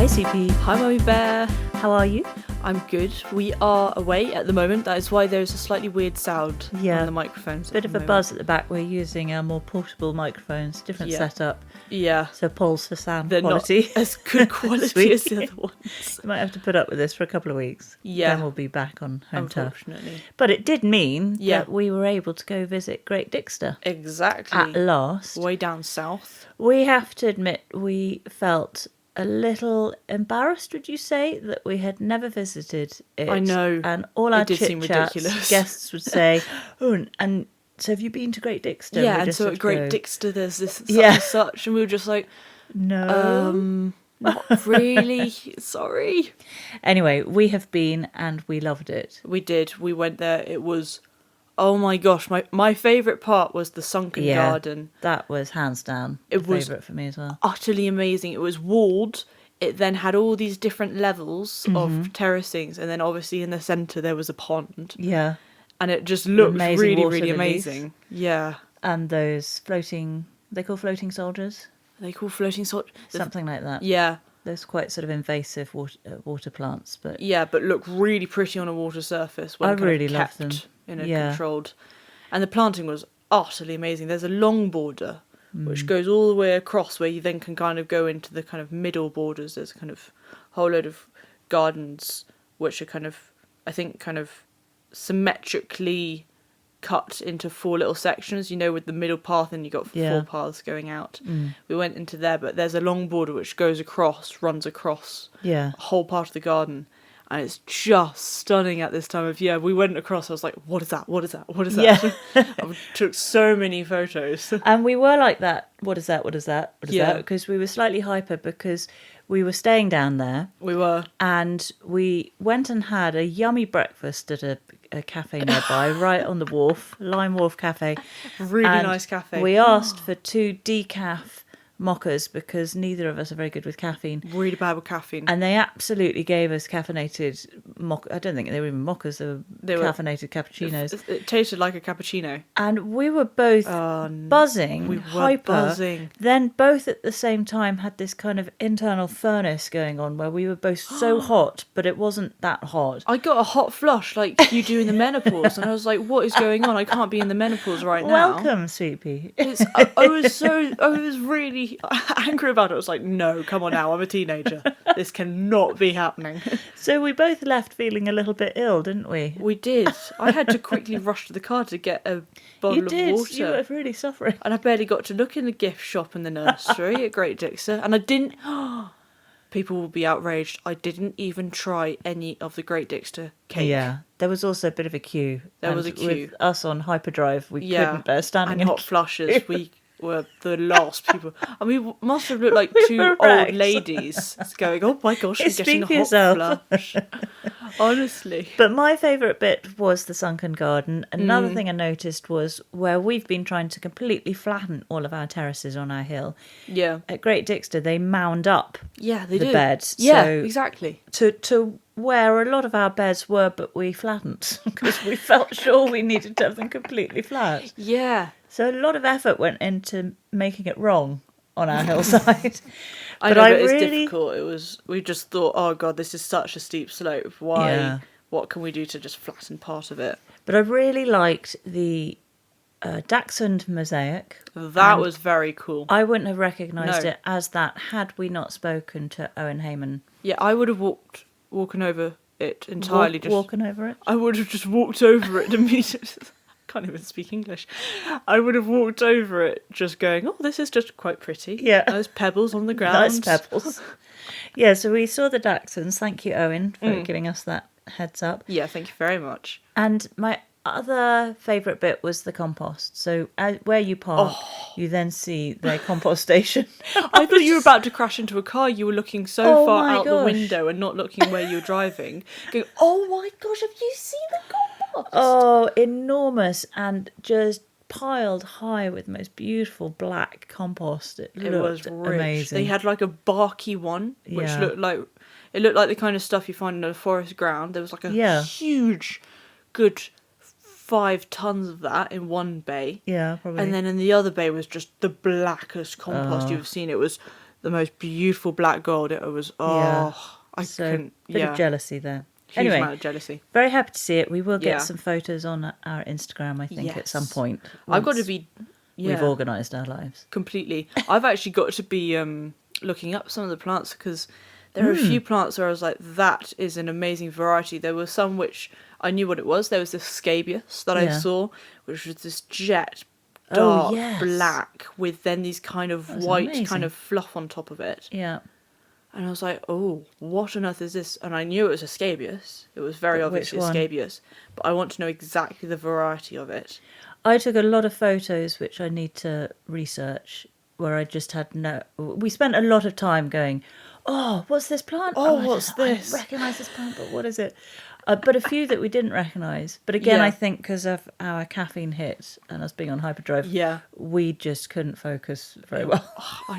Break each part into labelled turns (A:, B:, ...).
A: CP.
B: Hi Mummy Bear.
A: How are you?
B: I'm good. We are away at the moment. That is why there's a slightly weird sound on the microphones.
A: Bit of a buzz at the back. We're using our more portable microphones, different setup.
B: Yeah.
A: So pulls for sound
B: They're
A: quality.
B: not as good quality as the other ones.
A: You might have to put up with this for a couple of weeks.
B: Yeah.
A: Then we'll be back on home turf.
B: Unfortunately.
A: But it did mean that we were able to go visit Great Dixter.
B: Exactly.
A: At last.
B: Way down south.
A: We have to admit we felt a little embarrassed, would you say, that we had never visited it.
B: I know.
A: And all our chit-chats, guests would say, oh, and so have you been to Great Dixter?
B: Yeah, and so at Great Dixter there's this such and such, and we were just like,
A: no.
B: Not really, sorry.
A: Anyway, we have been and we loved it.
B: We did. We went there. It was, oh my gosh, my favourite part was the sunken garden.
A: That was hands down
B: It was
A: favourite for me as well.
B: Utterly amazing. It was walled. It then had all these different levels of terracings, and then obviously in the centre there was a pond.
A: Yeah.
B: And it just looked
A: amazing
B: really amazing. Yeah.
A: And those floating, they call floating soldiers?
B: They call floating soldiers?
A: Something like that.
B: Yeah.
A: Those quite sort of invasive water plants. But
B: yeah, but look really pretty on a water surface. When
A: I really love them.
B: In a controlled. And the planting was utterly amazing. There's a long border which goes all the way across, where you then can kind of go into the kind of middle borders. There's kind of a whole load of gardens which are kind of, I think, kind of symmetrically cut into 4 little sections, with the middle path, and you got 4 paths going out. We went into there, but there's a long border which runs across a whole part of the garden, and it's just stunning at this time of year. We went across, I was like, what is that? Yeah. I took so many photos.
A: And we were like that, what is that? Because we were slightly hyper because we were staying down there.
B: We were.
A: And we went and had a yummy breakfast at a cafe nearby, right on the wharf, Lime Wharf Cafe.
B: Really nice cafe.
A: We asked for 2 decaf mochas because neither of us are very good with caffeine.
B: Really bad with caffeine.
A: And they absolutely gave us caffeinated mocha. I don't think they were even mochas, they were caffeinated cappuccinos.
B: It tasted like a cappuccino.
A: And we were both buzzing, hyper. Then both at the same time had this kind of internal furnace going on where we were both so hot, but it wasn't that hot.
B: I got a hot flush like you do in the menopause, and I was like, what is going on? I can't be in the menopause right now.
A: Welcome, sweet pea.
B: I was really angry about it. I was like, no, come on now, I'm a teenager. This cannot be happening.
A: So we both left feeling a little bit ill, didn't we?
B: We did. I had to quickly rush to the car to get a bottle of water.
A: You were really suffering.
B: And I barely got to look in the gift shop in the nursery at Great Dixter. And I didn't... People will be outraged. I didn't even try any of the Great Dixter cake.
A: Yeah, there was also a bit of a queue.
B: There was a queue.
A: With us on hyperdrive, we couldn't bear standing
B: and hot flushes. We were the last people. I mean, we must have looked like 2 old ladies going, oh my gosh, I'm getting a hot flush. Honestly.
A: But my favourite bit was the sunken garden. Another thing I noticed was where we've been trying to completely flatten all of our terraces on our hill.
B: Yeah.
A: At Great Dixter, they mound up
B: the
A: beds.
B: Yeah,
A: so
B: exactly.
A: To where a lot of our beds were, but we flattened because we felt sure we needed to have them completely flat.
B: Yeah.
A: So a lot of effort went into making it wrong on our hillside.
B: I know, but it's difficult. We just thought, oh God, this is such a steep slope. Why? Yeah. What can we do to just flatten part of it?
A: But I really liked the Dachshund mosaic.
B: That was very cool.
A: I wouldn't have recognised it as that had we not spoken to Owen Heyman.
B: Yeah, I would have walking over it entirely.
A: Walking over it?
B: I would have just walked over it immediately. Can't even speak English. I would have walked over it just going, oh, this is just quite pretty. Yeah. Nice pebbles on the ground.
A: Nice pebbles. Yeah, so we saw the Dachshunds. Thank you, Owen, for giving us that heads up.
B: Yeah, thank you very much.
A: And my other favourite bit was the compost. So where you park, you then see their compost station.
B: I thought you were about to crash into a car. You were looking so far out the window and not looking where you were driving. Going, oh my gosh, have you seen the compost?
A: Oh, enormous and just piled high with the most beautiful black compost. It was rich. Amazing.
B: They had like a barky one, which looked like the kind of stuff you find in a forest ground. There was like a huge, good 5 tons of that in one bay.
A: Yeah, probably.
B: And then in the other bay was just the blackest compost you've seen. It was the most beautiful black gold. It was, I couldn't,
A: bit of jealousy there.
B: Huge
A: Anyway,
B: amount of jealousy.
A: Very happy to see it. We will get some photos on our Instagram, I think, at some point.
B: I've got to be...
A: We've organised our lives.
B: Completely. I've actually got to be looking up some of the plants because there are a few plants where I was like, that is an amazing variety. There were some which I knew what it was. There was this scabious that I saw, which was this jet dark black with then these kind of white kind of fluff on top of it.
A: Yeah.
B: And I was like, oh, what on earth is this? And I knew it was a scabious. It was very obviously a scabious. But I want to know exactly the variety of it.
A: I took a lot of photos, which I need to research, where I just had we spent a lot of time going, oh, what's this plant?
B: What's this?
A: I recognise this plant, but what is it? But a few that we didn't recognise. But again, I think because of our caffeine hit and us being on hyperdrive, we just couldn't focus very well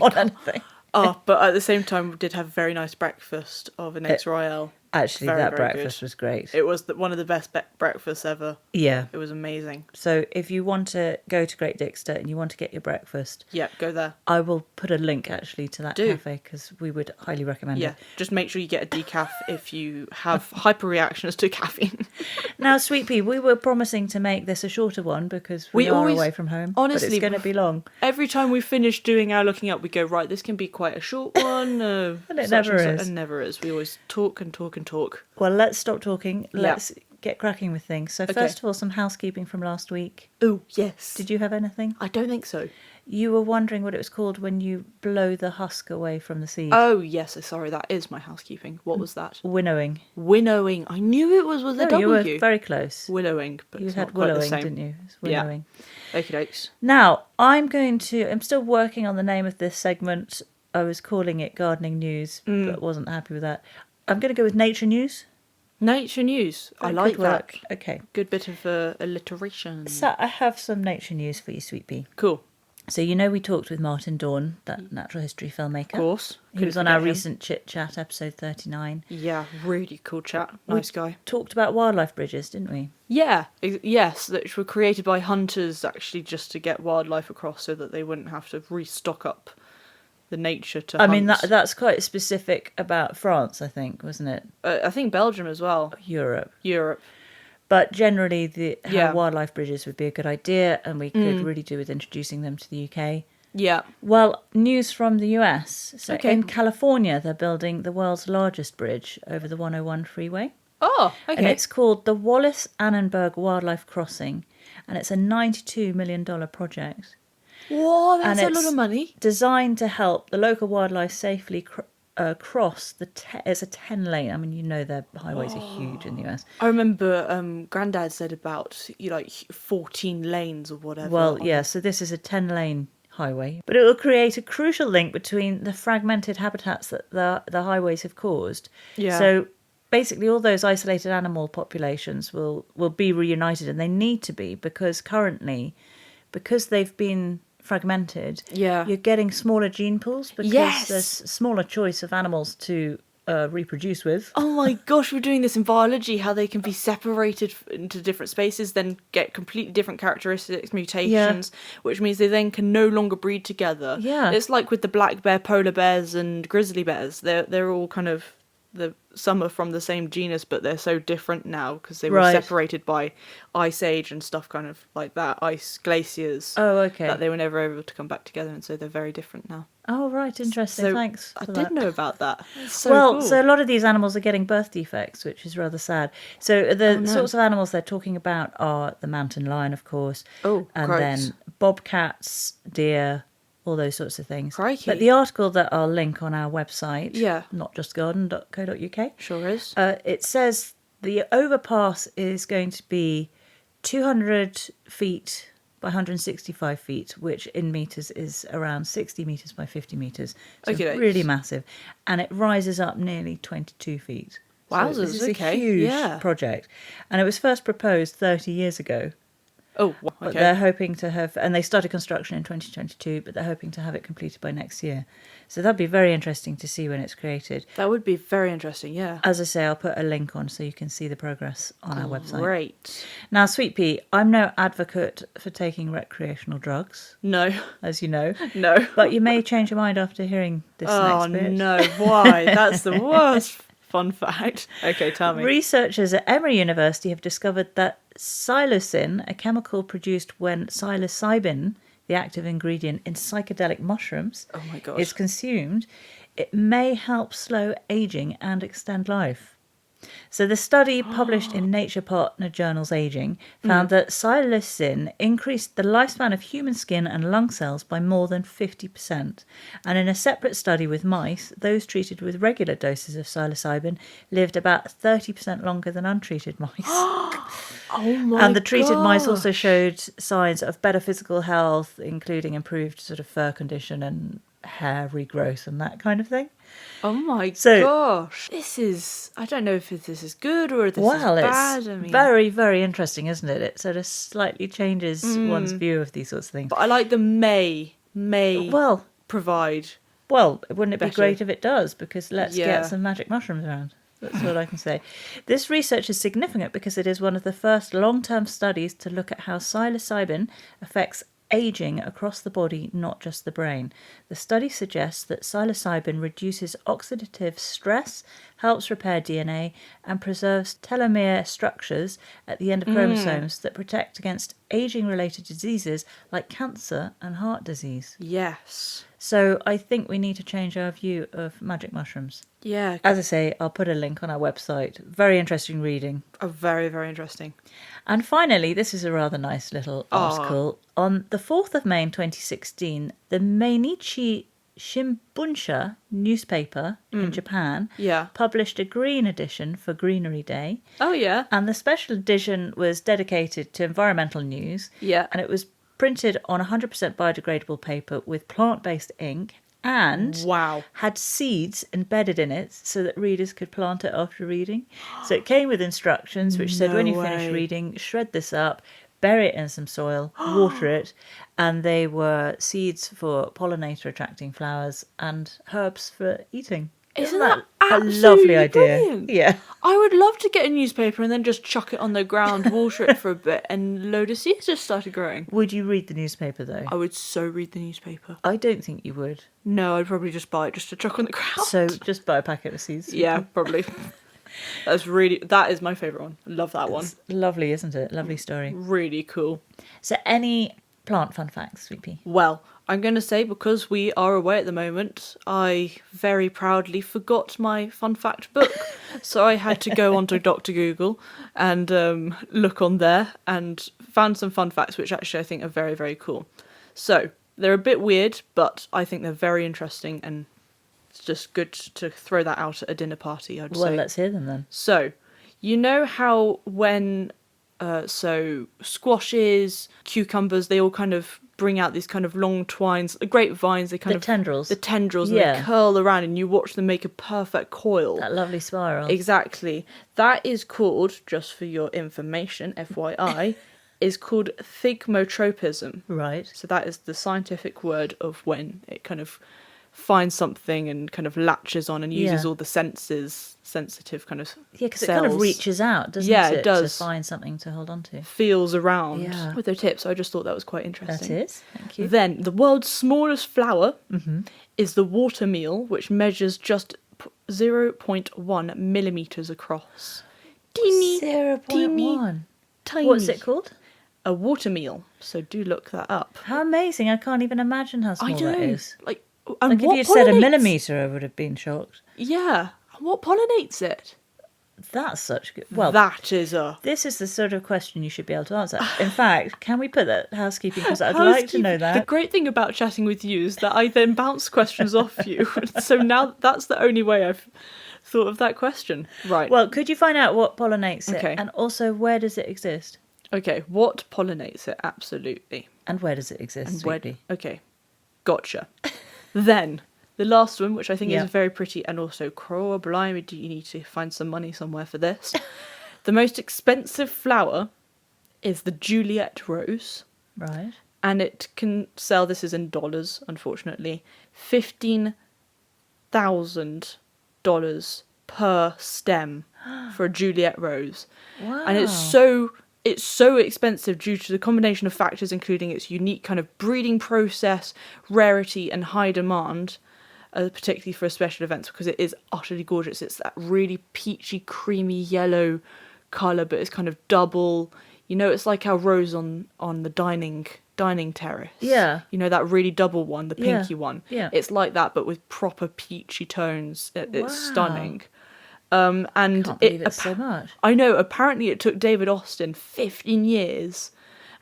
A: on anything.
B: But at the same time, we did have a very nice breakfast of an eggs royale.
A: Actually, that breakfast was great.
B: It was one of the best breakfasts ever.
A: Yeah.
B: It was amazing.
A: So if you want to go to Great Dixter and you want to get your breakfast...
B: Yeah, go there.
A: I will put a link, actually, to that cafe because we would highly recommend it.
B: Yeah, just make sure you get a decaf if you have hyper-reactions to caffeine.
A: Now, Sweet Pea, we were promising to make this a shorter one because we are away from home.
B: Honestly,
A: but it's going to be long.
B: Every time we finish doing our looking up, we go, right, this can be quite a short one.
A: And it never is.
B: It never is. We always talk and talk and talk.
A: Well, let's stop talking. Let's get cracking with things. So first of all, some housekeeping from last week.
B: Oh, yes.
A: Did you have anything?
B: I don't think so.
A: You were wondering what it was called when you blow the husk away from the seed.
B: Oh, yes. Sorry, that is my housekeeping. What was that?
A: Winnowing.
B: Winnowing. I knew it was with a W.
A: You were very close.
B: Willowing, but
A: you
B: it's
A: had
B: not quite
A: willowing,
B: the same.
A: didn't you? It's winnowing.
B: Yeah. Okie dokes.
A: Now, I'm still working on the name of this segment. I was calling it Gardening News, but wasn't happy with that. I'm going to go with Nature News.
B: Nature News. I like that.
A: Okay.
B: Good bit of alliteration.
A: So I have some nature news for you, Sweet Pea.
B: Cool.
A: So you know we talked with Martin Dawn, that natural history filmmaker.
B: Of course.
A: He was on our recent chit-chat, episode 39.
B: Yeah, really cool chat. Nice guy.
A: Talked about wildlife bridges, didn't we?
B: Yeah, yes, that were created by hunters actually just to get wildlife across so that they wouldn't have to restock up the nature to hunt.
A: I mean, that's quite specific about France, I think, wasn't it?
B: I think Belgium as well.
A: Europe.
B: But
A: generally, wildlife bridges would be a good idea, and we could really do with introducing them to the UK.
B: Yeah.
A: Well, news from the US. So in California, they're building the world's largest bridge over the 101 freeway.
B: Oh, okay.
A: And it's called the Wallace-Annenberg Wildlife Crossing, and it's a $92 million project.
B: Whoa, that's a lot of money.
A: Designed to help the local wildlife safely cross it's a 10-lane. I mean, you know their highways are huge in the US.
B: I remember Grandad said about 14 lanes or whatever.
A: Well, yeah, so this is a 10-lane highway, but it will create a crucial link between the fragmented habitats that the highways have caused.
B: Yeah.
A: So basically all those isolated animal populations will be reunited, and they need to be because they've been fragmented, you're getting smaller gene pools because there's smaller choice of animals to reproduce with.
B: Oh my gosh, we're doing this in biology, how they can be separated into different spaces, then get completely different characteristics, mutations, which means they then can no longer breed together.
A: Yeah.
B: It's like with the black bear, polar bears and grizzly bears. They're all kind of... some are from the same genus, but they're so different now because they were separated by ice age and stuff kind of like that, ice glaciers.
A: Oh, okay.
B: That they were never able to come back together, and so they're very different now.
A: Oh, right, interesting.
B: So
A: Thanks.
B: I did know about that. So cool.
A: So a lot of these animals are getting birth defects, which is rather sad. So the sorts of animals they're talking about are the mountain lion, of course.
B: Oh,
A: and
B: gross.
A: then bobcats, deer, all those sorts of things.
B: Crikey.
A: But the article that I'll link on our website, notjustgarden.co.uk,
B: sure is.
A: It says the overpass is going to be 200 feet by 165 feet, which in metres is around 60 metres by 50 metres. So it's really massive. And it rises up nearly 22 feet.
B: Wowzers,
A: so this is a huge project. And it was first proposed 30 years ago.
B: Oh, wow,
A: But
B: okay.
A: they're hoping to have, and they started construction in 2022, but they're hoping to have it completed by next year. So that'd be very interesting to see when it's created.
B: That would be very interesting, yeah.
A: As I say, I'll put a link on so you can see the progress on our website.
B: Great.
A: Now, Sweet Pea, I'm no advocate for taking recreational drugs,
B: No.
A: as you know.
B: No.
A: But you may change your mind after hearing this next bit.
B: Oh, no. Why? That's the worst fun fact. Okay, tell me.
A: Researchers at Emory University have discovered that psilocin, a chemical produced when psilocybin, the active ingredient in psychedelic mushrooms,
B: Oh my God.
A: is consumed, it may help slow aging and extend life. So the study published in Nature Partner Journal's Aging found that psilocin increased the lifespan of human skin and lung cells by more than 50%. And in a separate study with mice, those treated with regular doses of psilocybin lived about 30% longer than untreated mice.
B: Oh my
A: And the treated mice
B: gosh.
A: also showed signs of better physical health, including improved sort of fur condition and hair regrowth and that kind of thing.
B: Oh my
A: So-
B: gosh. This is... I don't know if this is good or if this is
A: Well,
B: bad.
A: it's
B: I mean...
A: very, very interesting, isn't it? It sort of slightly changes one's view of these sorts of things.
B: But I like the may
A: Well,
B: provide...
A: wouldn't it be
B: Better.
A: great if it does? Because let's
B: Yeah.
A: get some magic mushrooms around. That's what I can say. This research is significant because it is one of the first long-term studies to look at how psilocybin affects aging across the body, not just the brain. The study suggests that psilocybin reduces oxidative stress, helps repair DNA, and preserves telomere structures at the end of chromosomes that protect against aging-related diseases like cancer and heart disease.
B: Yes.
A: So I think we need to change our view of magic mushrooms.
B: Yeah.
A: As I say, I'll put a link on our website. Very interesting reading.
B: Very, very interesting.
A: And finally, this is a rather nice little article. On the 4th of May in 2016, the Mainichi Shimbunshi newspaper in Japan
B: Yeah.
A: published a green edition for Greenery Day.
B: Oh, yeah.
A: And the special edition was dedicated to environmental news.
B: Yeah.
A: And it was printed on 100% biodegradable paper with plant-based ink and
B: Wow.
A: had seeds embedded in it so that readers could plant it after reading. So it came with instructions which said,
B: No
A: when you
B: way.
A: finish reading, shred this up, bury it in some soil, water it, and they were seeds for pollinator attracting flowers and herbs for eating.
B: Isn't that
A: a
B: absolutely
A: lovely idea?
B: brilliant?
A: Yeah.
B: I would love to get a newspaper and then just chuck it on the ground, water it for a bit, and a load of seeds just started growing.
A: Would you read the newspaper though?
B: I would so read the newspaper.
A: I don't think you would.
B: No, I'd probably just buy it just to chuck on the ground.
A: So just buy a packet of seeds.
B: yeah, probably. That is my favourite one. I love that one.
A: It's lovely, isn't it? Lovely story.
B: Really cool.
A: So any plant fun facts, Sweet Pea?
B: Well, I'm going to say because we are away at the moment, I very proudly forgot my fun fact book. So I had to go onto Dr. Google and look on there and found some fun facts, which actually I think are very, very cool. So they're a bit weird, but I think they're very interesting and it's just good to throw that out at a dinner party, I'd say.
A: Well, let's hear them then.
B: So, you know how when squashes, cucumbers, they all kind of bring out these kind of long twines, grapevines, they kind of...
A: tendrils.
B: The tendrils,
A: Yeah.
B: and they curl around and you watch them make a perfect coil.
A: That lovely spiral.
B: Exactly. That is called, just for your information, FYI, is called thigmotropism.
A: Right.
B: So that is the scientific word of when it kind of finds something and kind of latches on and uses all the sensitive kind of
A: Yeah, because it kind of
B: cells.
A: reaches out, doesn't
B: Yeah,
A: it?
B: it does.
A: To find something to hold on to.
B: Feels around
A: Yeah.
B: with their tips. So I just thought that was quite interesting.
A: That is. Thank you.
B: Then the world's smallest flower is the watermeal, which measures just 0.1 millimeters across. Teeny,
A: 0.1.
B: tiny.
A: What's it called?
B: A watermeal. So do look that up.
A: How amazing. I can't even imagine how small
B: I know.
A: that is.
B: Like, and
A: Like if
B: what
A: you'd said a
B: pollinates-
A: millimetre, I would have been shocked.
B: Yeah. And what pollinates it?
A: That's such good... Well,
B: that is a...
A: this is the sort of question you should be able to answer. In fact, can we put that housekeeping? Because I'd like to know that.
B: The great thing about chatting with you is that I then bounce questions off you. So now that's the only way I've thought of that question. Right.
A: Well, could you find out what pollinates it?
B: Okay.
A: And also, where does it exist?
B: Okay, what pollinates it? Absolutely.
A: And where does it exist, Sweet Pea?
B: Okay, gotcha. Then, the last one, which I think
A: Yeah.
B: is very pretty, and also, craw blimey, do you need to find some money somewhere for this? The most expensive flower is the Juliet rose.
A: Right.
B: And it can sell, this is in dollars, unfortunately, $15,000 per stem for a Juliet rose.
A: Wow.
B: And it's so expensive due to the combination of factors, including its unique kind of breeding process, rarity, and high demand, particularly for special events, because it is utterly gorgeous. It's that really peachy, creamy yellow colour, but it's kind of double. You know, it's like our rose on the dining terrace.
A: Yeah.
B: You know, that really double one, the pinky one.
A: Yeah.
B: It's like that, but with proper peachy tones. It's stunning.
A: And can't believe it's so much.
B: I know. Apparently, it took David Austin 15 years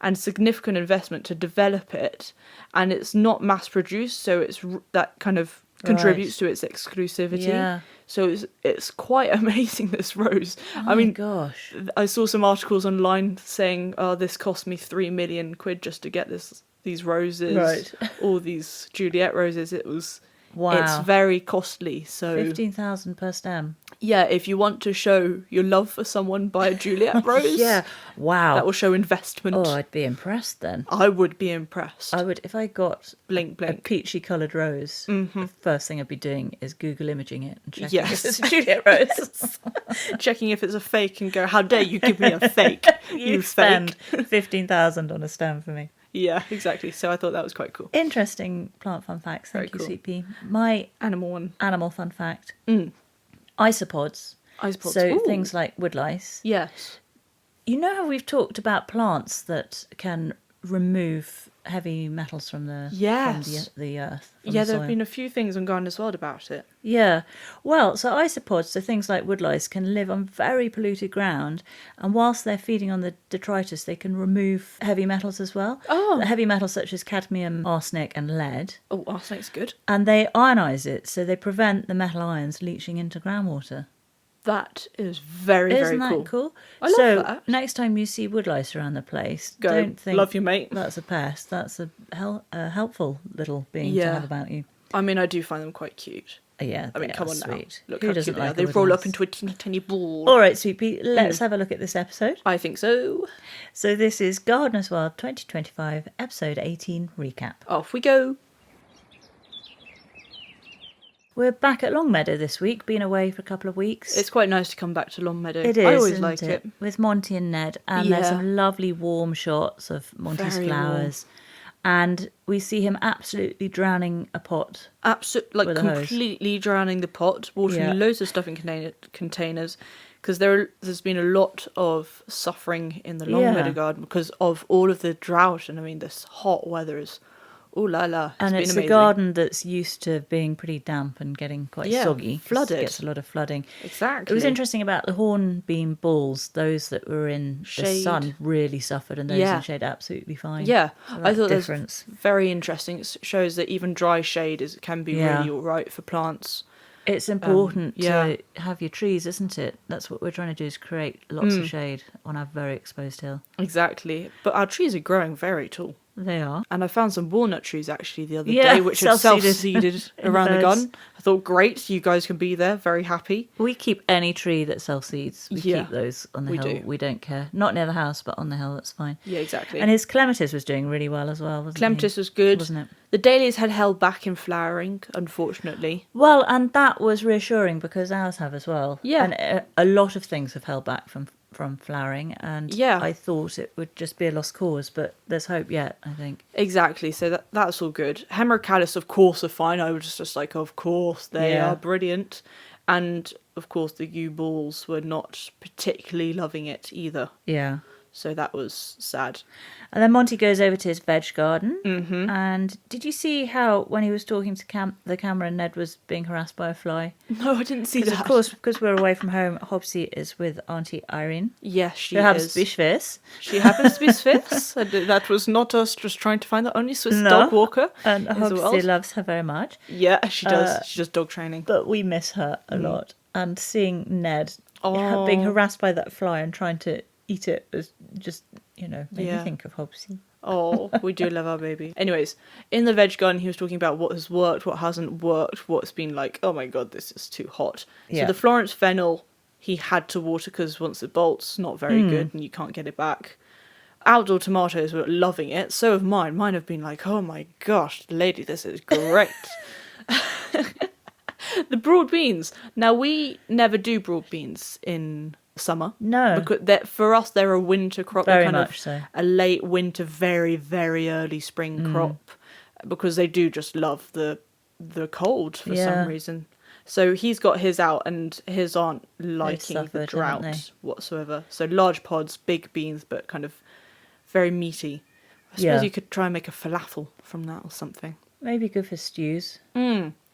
B: and significant investment to develop it, and it's not mass produced, so it's that kind of contributes to its exclusivity.
A: Yeah.
B: So it's quite amazing, this rose.
A: Oh
B: I mean,
A: my gosh.
B: I saw some articles online saying, "Oh, this cost me £3 million just to get these roses,
A: right.
B: all these Juliet roses." It was.
A: Wow.
B: It's very costly. So
A: 15,000 per stem.
B: Yeah, if you want to show your love for someone, buy a Juliet rose.
A: Yeah. Wow.
B: That will show investment.
A: Oh, I'd be impressed then.
B: I would be impressed.
A: I would, if I got
B: blink.
A: a peachy coloured rose, the first thing I'd be doing is Google imaging it and checking
B: Yes.
A: if it's a Juliet rose.
B: Checking if it's a fake and go, how dare you give me a fake,
A: you spend 15,000 on a stem for me.
B: Yeah, exactly. So I thought that was quite cool.
A: Interesting plant fun facts. Thank you, Sweet Pea. My animal fun fact. Isopods. So
B: Ooh.
A: things like woodlice.
B: Yes.
A: You know how we've talked about plants that can remove heavy metals from the the earth.
B: Yeah, there have been a few things on Gardener's World about it.
A: Yeah. Well, so isopods, so things like woodlice, can live on very polluted ground, and whilst they're feeding on the detritus, they can remove heavy metals as well.
B: Oh.
A: Heavy metals such as cadmium, arsenic and lead.
B: Oh, arsenic's good.
A: And they ionise it, so they prevent the metal ions leaching into groundwater.
B: That is very,
A: Isn't
B: very cool.
A: that cool?
B: I love that.
A: Next time you see woodlice around the place,
B: go,
A: don't think,
B: love you, mate.
A: That's a pest. That's a helpful little being to have about you.
B: I mean, I do find them quite cute.
A: Yeah,
B: I mean, come on
A: sweet.
B: now. Look
A: Who
B: how
A: doesn't
B: cute they are.
A: like
B: They
A: a
B: roll
A: woodlice?
B: up into a teeny tiny ball.
A: All right, Sweet Pea, let's have a look at this episode.
B: I think so.
A: So this is Gardener's World 2025, episode 18 recap.
B: Off we go.
A: We're back at Longmeadow this week, been away for a couple of weeks.
B: It's quite nice to come back to Longmeadow.
A: It is,
B: I always
A: isn't
B: like it.
A: With Monty and Ned, and there's some lovely warm shots of Monty's
B: Very
A: flowers. And we see him absolutely drowning a pot.
B: Absolutely, like completely drowning the pot, watering loads of stuff in containers, because there's been a lot of suffering in the Longmeadow garden because of all of the drought, and I mean this hot weather is, ooh la la,
A: and it's
B: amazing.
A: a garden that's used to being pretty damp and getting quite soggy.
B: Flooded.
A: It gets a lot of flooding.
B: Exactly.
A: It was interesting about the hornbeam bulls. Those that were in
B: shade.
A: The sun really suffered, and those in shade absolutely fine.
B: Yeah,
A: so
B: I thought
A: that's
B: that's very interesting. It shows that even dry shade can be really all right for plants.
A: It's important to have your trees, isn't it? That's what we're trying to do, is create lots of shade on our very exposed hill.
B: Exactly. But our trees are growing very tall.
A: They are.
B: And I found some walnut trees actually the other day, which had self-seeded around the garden. I thought, great, you guys can be there, very happy.
A: We keep any tree that self-seeds. We keep those on the hill. We don't care. Not near the house, but on the hill, that's fine.
B: Yeah, exactly.
A: And his clematis was doing really well as well, wasn't
B: Clematis was good.
A: Wasn't it?
B: The dahlias had held back in flowering, unfortunately.
A: Well, and that was reassuring because ours have as well.
B: Yeah.
A: And a lot of things have held back from flowering, and I thought it would just be a lost cause, but there's hope yet, I think.
B: Exactly, so that's all good. Hemerocallis, of course, are fine. I was just like, of course, they are brilliant. And, of course, the yew balls were not particularly loving it either.
A: Yeah.
B: So that was sad. And
A: then Monty goes over to his veg garden. Mm-hmm. And did you see how, when he was talking to the camera, Ned was being harassed by a fly?
B: No, I didn't see that.
A: Of course, because we're away from home, Hobbsy is with Auntie Irene.
B: Yes, she
A: happens to be Swiss.
B: She happens to be Swiss. That was not us just trying to find the only Swiss dog walker.
A: And Hobbsy loves her very much.
B: Yeah, she does. She does dog training.
A: But we miss her a lot. And seeing Ned being harassed by that fly and trying to eat it was just, made me think of Hobbsy.
B: Oh, we do love our baby. Anyways, in the veg garden, he was talking about what has worked, what hasn't worked, what's been like, oh my god, this is too hot. Yeah. So the Florence fennel, he had to water because once it bolts, not very good and you can't get it back. outdoor tomatoes were loving it. So have mine. Mine have been like, oh my gosh, lady, this is great. The broad beans. Now, we never do broad beans in summer.
A: No.
B: Because for us, they're a winter crop.
A: Very
B: kind
A: much
B: of
A: so.
B: A late winter, very, very early spring crop. Because they do just love the cold for some reason. So he's got his out, and his aren't liking the drought whatsoever. So large pods, big beans, but kind of very meaty. I suppose you could try and make a falafel from that or something.
A: Maybe good for stews.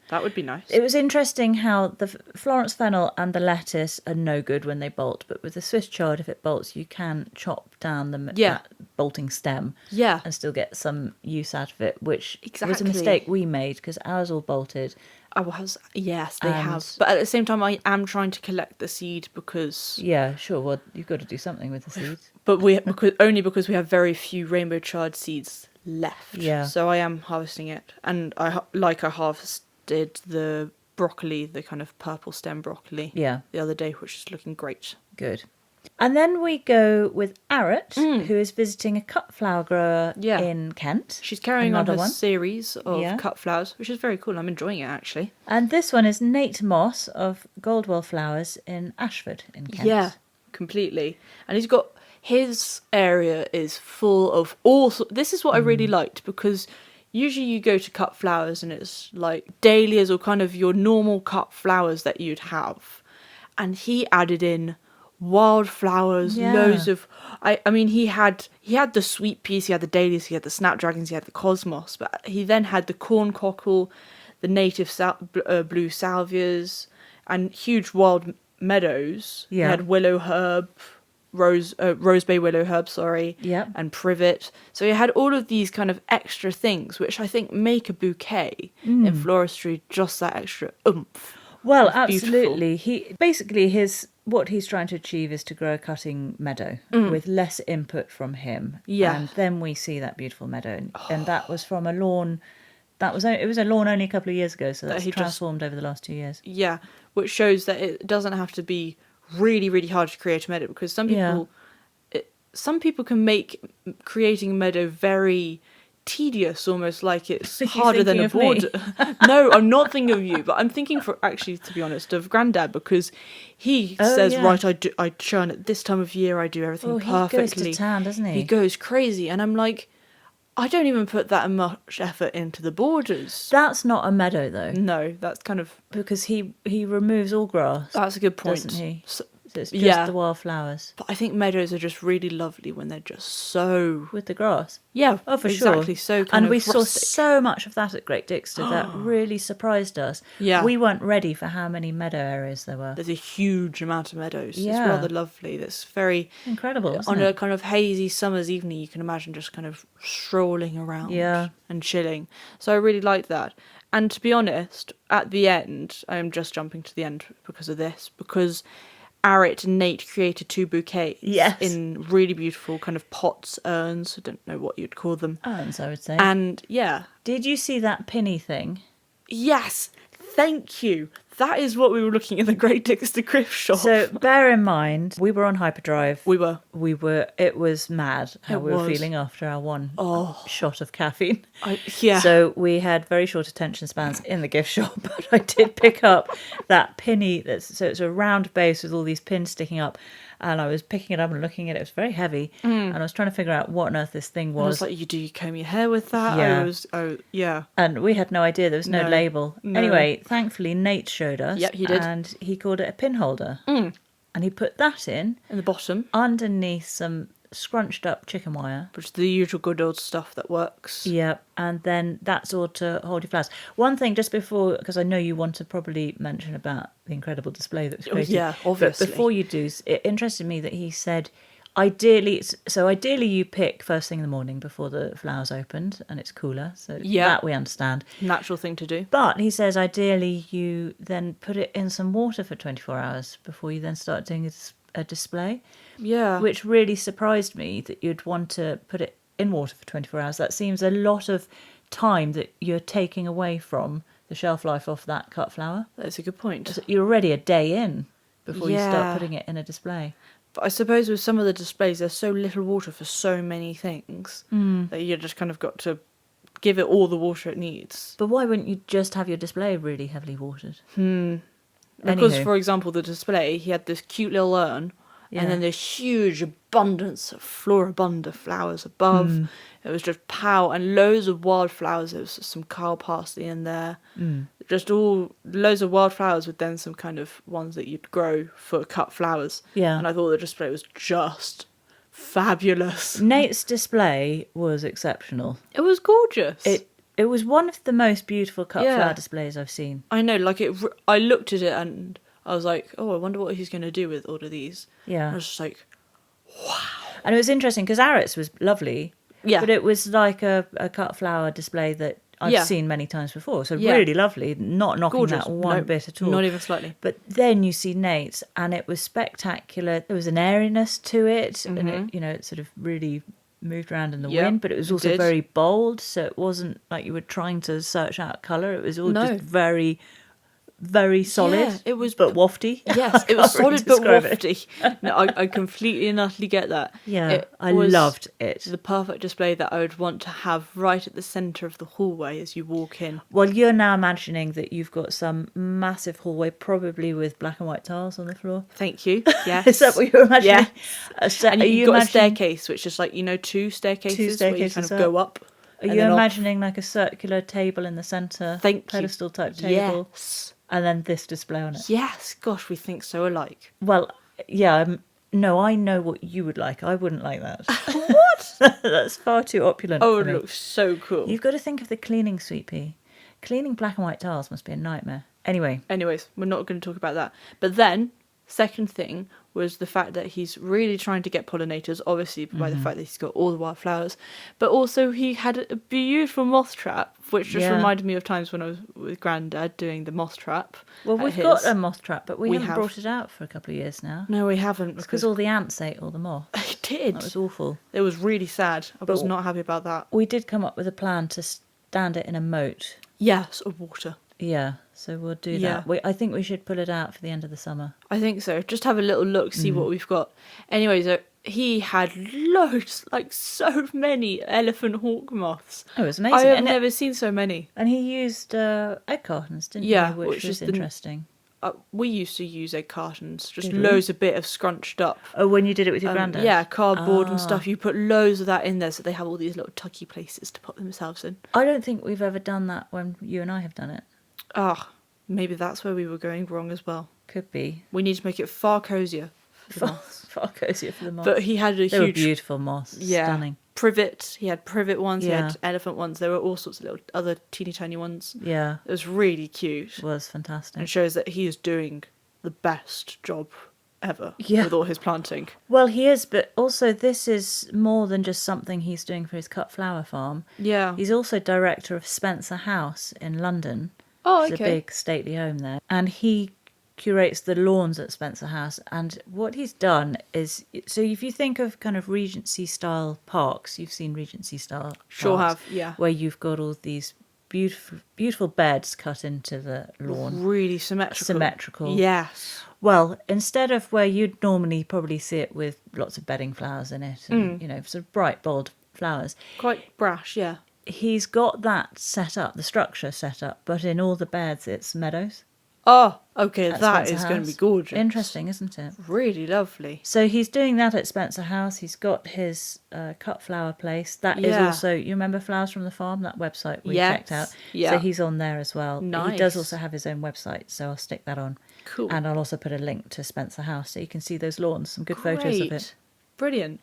B: That would be nice.
A: It was interesting how the Florence fennel and the lettuce are no good when they bolt, but with the Swiss chard, if it bolts, you can chop down that bolting stem and still get some use out of it, which was a mistake we made because ours all bolted.
B: Yes, they have. But at the same time, I am trying to collect the seed because...
A: Yeah, sure. Well, you've got to do something with the seeds.
B: But only because we have very few rainbow chard seeds left. Yeah. So I am harvesting it. And I harvested the broccoli, the kind of purple stem broccoli, the other day, which is looking great.
A: Good. And then we go with Arit, who is visiting a cut flower grower in Kent.
B: She's carrying on her series of cut flowers, which is very cool. I'm enjoying it, actually.
A: And this one is Nate Moss of Goldwell Flowers in Ashford in Kent.
B: Yeah, completely. And his area is full of this is what I really liked, because usually you go to cut flowers and it's like dahlias or kind of your normal cut flowers that you'd have. And he added in wildflowers, loads of... I mean, he had the sweet peas, he had the dahlias, he had the snapdragons, he had the cosmos, but he then had the corncockle, the native blue salvias, and huge wild meadows. He had willow herb, rose bay willow herb, and privet. So he had all of these kind of extra things, which I think make a bouquet in floristry just that extra oomph.
A: Well, absolutely. What he's trying to achieve is to grow a cutting meadow with less input from him. Yeah. And then we see that beautiful meadow. And that was from a lawn. It was a lawn only a couple of years ago, so that's transformed over the last 2 years. Yeah,
B: which shows that it doesn't have to be really, really hard to create a meadow, because some people can make creating a meadow very tedious, almost like it's harder than a border. No, I'm not thinking of you, but I'm thinking, to be honest, of Grandad, because he says, right, I churn at this time of year, I do everything perfectly.
A: He goes to town, doesn't he?
B: He goes crazy, and I'm like, I don't even put that much effort into the borders.
A: That's not a meadow, though.
B: No, that's kind of...
A: Because he removes all grass.
B: That's a good point.
A: Doesn't he? So it's just the wildflowers.
B: But I think meadows are just really lovely when they're just so...
A: With the grass?
B: Yeah,
A: for sure.
B: Exactly, so kind
A: and
B: of
A: we
B: rustic.
A: saw so much of that at Great Dixter that really surprised us.
B: Yeah.
A: We weren't ready for how many meadow areas there were.
B: There's a huge amount of meadows. Yeah. It's rather lovely. That's very...
A: Incredible,
B: on a kind of hazy summer's evening, you can imagine just kind of strolling around and chilling. So I really liked that. And to be honest, at the end, I am just jumping to the end because of this, because Arit and Nate created 2 bouquets in really beautiful kind of pots, urns. I don't know what you'd call them.
A: Urns, I would say.
B: And
A: did you see that pinny thing?
B: Yes, thank you. That is what we were looking at the Great Dixter Griff shop.
A: So bear in mind, we were on hyperdrive.
B: We were.
A: It was mad how we were feeling after our one shot of caffeine.
B: Yeah.
A: So we had very short attention spans in the gift shop, but I did pick up that pinny. So it's a round base with all these pins sticking up. And I was picking it up and looking at it. It was very heavy. And I was trying to figure out what on earth this thing was.
B: And I was like, do you comb your hair with that?
A: Yeah. And we had no idea. There was no label. No. Anyway, thankfully, Nate showed us.
B: Yep, he did.
A: And he called it a pin holder. And he put that in
B: the bottom,
A: underneath some scrunched up chicken wire,
B: which is the usual good old stuff that works.
A: Yeah, and then that's all to hold your flowers. One thing just before, because I know you want to probably mention about the incredible display that was created.
B: Yeah, obviously.
A: But before you do, it interested me that he said, ideally you pick first thing in the morning before the flowers opened and it's cooler, so that we understand.
B: Natural thing to do.
A: But he says ideally you then put it in some water for 24 hours before you then start doing a display.
B: Yeah.
A: Which really surprised me that you'd want to put it in water for 24 hours. That seems a lot of time that you're taking away from the shelf life of that cut flower.
B: That's a good point.
A: You're already a day in before you start putting it in a display.
B: But I suppose with some of the displays, there's so little water for so many things that you just kind of got to give it all the water it needs.
A: But why wouldn't you just have your display really heavily watered?
B: Because, for example, the display, he had this cute little urn, and then this huge abundance of floribunda flowers above. It was just and loads of wildflowers. There was some Kyle parsley in there. Just all loads of wildflowers with then some kind of ones that you'd grow for cut flowers.
A: Yeah.
B: And I thought the display was just fabulous.
A: Nate's display was exceptional.
B: It was gorgeous.
A: It was one of the most beautiful cut flower displays I've seen.
B: I know, like I looked at it and I was like, oh, I wonder what he's going to do with all of these.
A: Yeah.
B: I was just like, wow.
A: And it was interesting because Arit's was lovely.
B: Yeah.
A: But it was like a cut flower display that I've seen many times before. So really lovely, not knocking
B: Gorgeous.
A: that one bit at all.
B: Not even slightly.
A: But then you see Nate's and it was spectacular. There was an airiness to it and it sort of really moved around in the wind, but it was also very bold, so it wasn't like you were trying to search out colour. It was all just very, very solid.
B: Yeah, it was,
A: but wafty.
B: Yes, it was solid but wafty. No, I completely and utterly get that.
A: Yeah, I loved it.
B: The perfect display that I would want to have right at the centre of the hallway as you walk in.
A: Well, you're now imagining that you've got some massive hallway, probably with black and white tiles on the floor.
B: Thank you. Yes.
A: Is that what you're imagining?
B: Yeah. And you've got a staircase, which is like, two staircases where you kind of go up.
A: Are you imagining like a circular table in the centre? Pedestal type table?
B: Yes.
A: And then this display on it?
B: Yes. Gosh, we think so alike.
A: Well, yeah, no, I know what you would like. I wouldn't like that. What? That's far too opulent
B: Oh,
A: for me.
B: It looks so cool.
A: You've got to think of the cleaning sweepy. Cleaning black and white tiles must be a nightmare. Anyways,
B: we're not going to talk about that. But then, second thing was the fact that he's really trying to get pollinators, obviously by the fact that he's got all the wildflowers. But also he had a beautiful moth trap, which just reminded me of times when I was with Grandad doing the moth trap.
A: Well, we've got a moth trap, but we haven't brought it out for a couple of years now.
B: No, we haven't.
A: Because all the ants ate all the moth.
B: They did.
A: That was awful.
B: It was really sad. I was not happy about that.
A: We did come up with a plan to stand it in a moat.
B: Yes, of water.
A: Yeah, so we'll do that. I think we should pull it out for the end of the summer.
B: I think so. Just have a little look, see what we've got. Anyway, he had loads, like so many elephant hawk moths.
A: Oh, it was amazing.
B: I have never seen so many.
A: And he used egg cartons, didn't he? Which was interesting.
B: We used to use egg cartons, just loads of bit of scrunched up.
A: Oh, when you did it with your granddad?
B: Yeah, cardboard and stuff. You put loads of that in there so they have all these little tucky places to put themselves in.
A: I don't think we've ever done that when you and I have done it.
B: Maybe that's where we were going wrong as well.
A: Could be.
B: We need to make it far cosier for the moths.
A: Far cosier for the moths.
B: But he had
A: They were beautiful moths. Yeah. Stunning.
B: Privet. He had privet ones. He had elephant ones. There were all sorts of little other teeny tiny ones.
A: Yeah.
B: It was really cute.
A: It was fantastic.
B: And shows that he is doing the best job ever with all his planting.
A: Well, he is, but also this is more than just something he's doing for his cut flower farm.
B: Yeah.
A: He's also director of Spencer House in London.
B: Oh,
A: It's a big stately home there. And he curates the lawns at Spencer House. And what he's done is, so if you think of kind of Regency-style parks, you've seen Regency-style parks.
B: Sure have, yeah.
A: Where you've got all these beautiful beds cut into the lawn.
B: Really symmetrical. Yes.
A: Well, instead of where you'd normally probably see it with lots of bedding flowers in it, and, sort of bright, bold flowers.
B: Quite brash, yeah.
A: He's got that set up, the structure set up, but in all the beds it's meadows.
B: Oh, okay, that is going to be gorgeous.
A: Interesting, isn't it?
B: Really lovely.
A: So he's doing that at Spencer House. He's got his cut flower place. That is also, you remember Flowers from the Farm, that website we checked out?
B: Yeah.
A: So he's on there as well.
B: Nice.
A: He does also have his own website, so I'll stick that on.
B: Cool.
A: And I'll also put a link to Spencer House so you can see those lawns, some good photos of it.
B: Brilliant.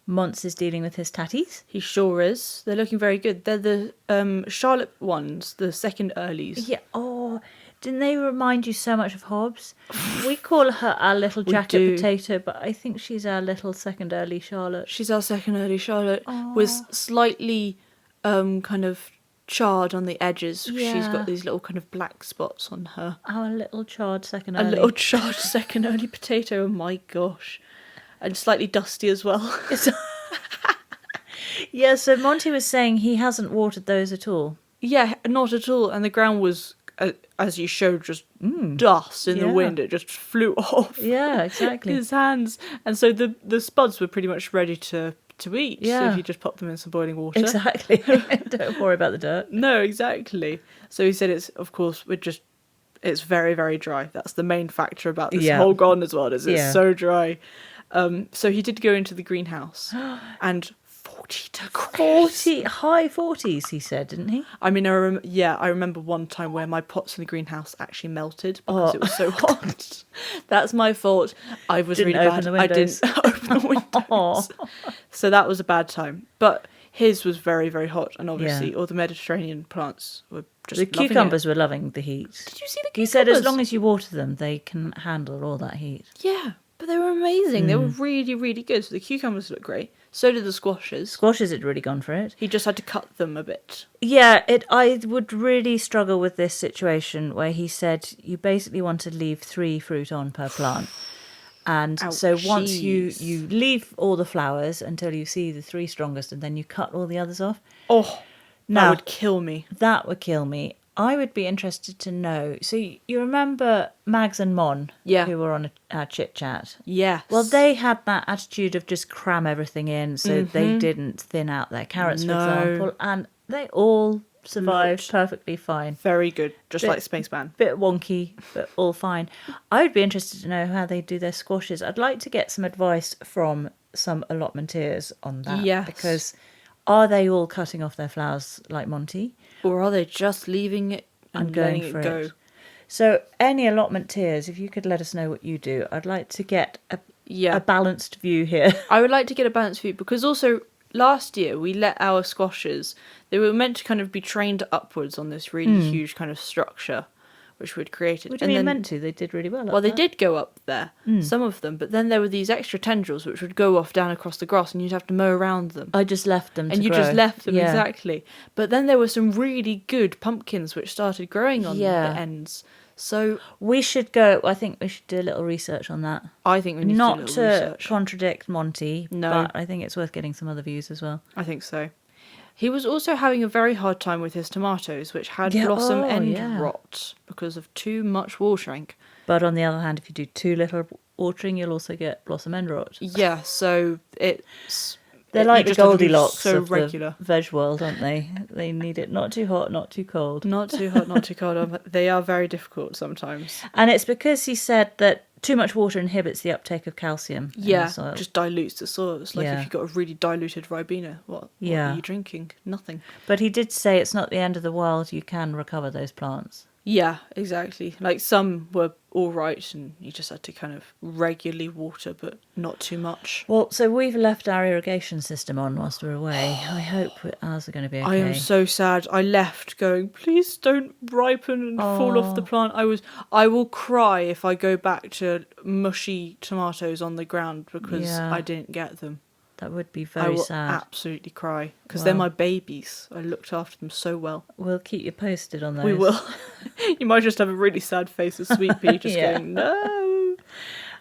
A: Mons is dealing with his tatties.
B: He sure is. They're looking very good. They're the Charlotte ones, the second earlies.
A: Yeah. Oh, didn't they remind you so much of Hobbs? We call her our little jacket potato, but I think she's our little second early Charlotte.
B: She's our second early Charlotte, with slightly kind of charred on the edges.
A: Yeah.
B: She's got these little kind of black spots on her.
A: Our little charred second early.
B: A little charred second early potato. Oh my gosh. And slightly dusty as well.
A: Yeah, so Monty was saying he hasn't watered those at all.
B: Yeah, not at all. And the ground was as you showed, just dust in the wind. It just flew off.
A: Yeah, exactly.
B: His hands. And so the spuds were pretty much ready to eat. Yeah. So if you just pop them in some boiling water.
A: Exactly. Don't worry about the dirt.
B: No, exactly. So he said it's very, very dry. That's the main factor about this whole garden as well, is it's so dry. So he did go into the greenhouse and 40 degrees.
A: High 40s, he said, didn't he?
B: I mean, I remember one time where my pots in the greenhouse actually melted because it was so hot. That's my fault. I was really bad. I didn't open the windows. So that was a bad time. But his was very, very hot, and obviously all the Mediterranean plants were just
A: the cucumbers were loving the heat.
B: Did you see the cucumbers?
A: He said as long as you water them, they can handle all that heat.
B: Yeah, but they were amazing. They were really, really good. So the cucumbers looked great. So did the squashes.
A: Squashes had really gone for it.
B: He just had to cut them a bit.
A: Yeah, I would really struggle with this situation where he said you basically want to leave 3 fruit on per plant. And so once you leave all the flowers until you see the 3 strongest, and then you cut all the others off.
B: Oh, that would kill me.
A: That would kill me. I would be interested to know. So you remember Mags and Mon, who were on our chit-chat?
B: Yes.
A: Well, they had that attitude of just cram everything in, so they didn't thin out their carrots, for example, and they all survived perfectly fine.
B: Very good, just like Spaceman.
A: Bit wonky, but all fine. I would be interested to know how they do their squashes. I'd like to get some advice from some allotmenteers on that.
B: Yes.
A: Because are they all cutting off their flowers like Monty?
B: Or are they just leaving it and going for it go?
A: So any allotmenteers, if you could let us know what you do, I'd like to get a balanced view here.
B: I would like to get a balanced view because also last year we let our squashes, they were meant to kind of be trained upwards on this really huge kind of structure which we'd created.
A: What do you mean meant to? They did really well.
B: Well, they did go up there, some of them, but then there were these extra tendrils which would go off down across the grass and you'd have to mow around them.
A: I just left them to grow.
B: And you just left them, exactly. But then there were some really good pumpkins which started growing on the ends. So
A: we should go. I think we should do a little research on that.
B: I think we need to do a little research.
A: Not to contradict Monty, but I think it's worth getting some other views as well.
B: I think so. He was also having a very hard time with his tomatoes, which had blossom end rot because of too much watering.
A: But on the other hand, if you do too little watering, you'll also get blossom end rot.
B: Yeah, so it's...
A: They're like the Goldilocks
B: so
A: of
B: regular.
A: The veg world, aren't they? They need it not too hot, not too cold.
B: Not too hot, not too cold. They are very difficult sometimes.
A: And it's because he said that too much water inhibits the uptake of calcium in the soil.
B: Just dilutes the soil. It's like if you've got a really diluted Ribena, what are you drinking? Nothing.
A: But he did say it's not the end of the world. You can recover those plants.
B: Yeah, exactly. Like some were all right and you just had to kind of regularly water, but not too much.
A: Well, so we've left our irrigation system on whilst we're away. I hope ours are going to be okay.
B: I am so sad. I left going, please don't ripen and fall off the plant. I will cry if I go back to mushy tomatoes on the ground because I didn't get them.
A: That would be very sad.
B: I will absolutely cry because they're my babies. I looked after them so well.
A: We'll keep you posted on those.
B: We will. You might just have a really sad face of Sweet Pea just going, no.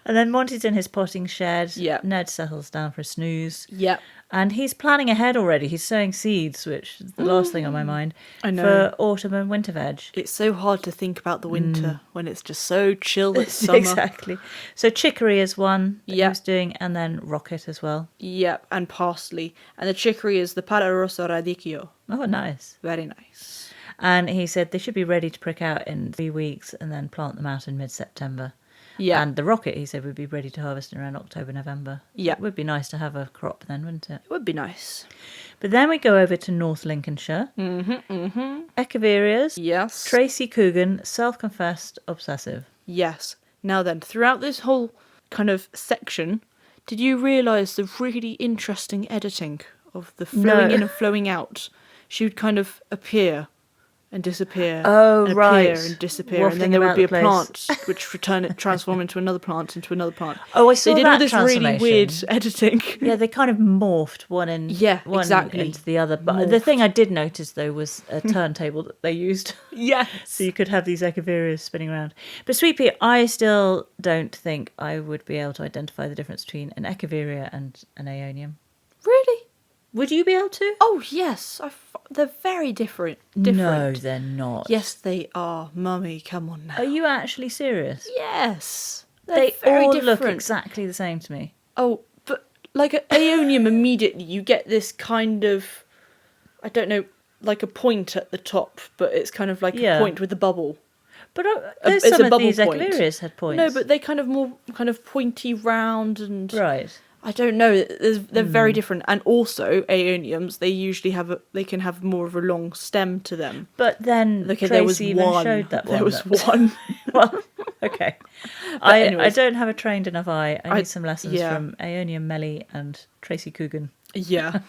A: And then Monty's in his potting shed.
B: Yeah.
A: Ned settles down for a snooze.
B: Yeah.
A: And he's planning ahead already. He's sowing seeds, which is the last thing on my mind.
B: I know.
A: For autumn and winter veg.
B: It's so hard to think about the winter when it's just so chill it's summer.
A: Exactly. So chicory is one that he was doing, and then rocket as well.
B: Yep, and parsley. And the chicory is the Pala Rosa radicchio.
A: Oh, nice.
B: Very nice.
A: And he said they should be ready to prick out in 3 weeks and then plant them out in mid-September.
B: Yeah.
A: And the rocket, he said, would be ready to harvest in around October, November.
B: Yeah.
A: It would be nice to have a crop then, wouldn't it?
B: It would be nice.
A: But then we go over to North Lincolnshire. Echeverias.
B: Yes.
A: Tracy Coogan, self-confessed obsessive.
B: Yes. Now then, throughout this whole kind of section, did you realise the really interesting editing of the flowing in and flowing out? She would kind of appear and disappear.
A: Oh,
B: and
A: right.
B: Appear and disappear. And then there would be a plant which transform into another plant, into another plant.
A: Oh, I saw that. They did all
B: this really weird editing.
A: Yeah, they kind of morphed one into the other. But the thing I did notice, though, was a turntable that they used.
B: Yes.
A: So you could have these echeverias spinning around. But Sweet Pea, I still don't think I would be able to identify the difference between an echeveria and an aeonium.
B: Really?
A: Would you be able to?
B: Oh, yes. They're very different.
A: No, they're not.
B: Yes, they are. Mummy, come on now.
A: Are you actually serious?
B: Yes.
A: They all look exactly the same to me.
B: Oh, but like an aeonium, immediately you get this kind of, I don't know, like a point at the top, but it's kind of like a point with a bubble.
A: But some of these echeverias had points.
B: No, but they kind of more kind of pointy, round, and
A: right.
B: I don't know. They're very different, and also aeoniums. They usually they can have more of a long stem to them.
A: But then Tracy even showed that one.
B: There was one.
A: Well, okay. I don't have a trained enough eye. I need some lessons from Aeonium Melly and Tracy Coogan.
B: Yeah.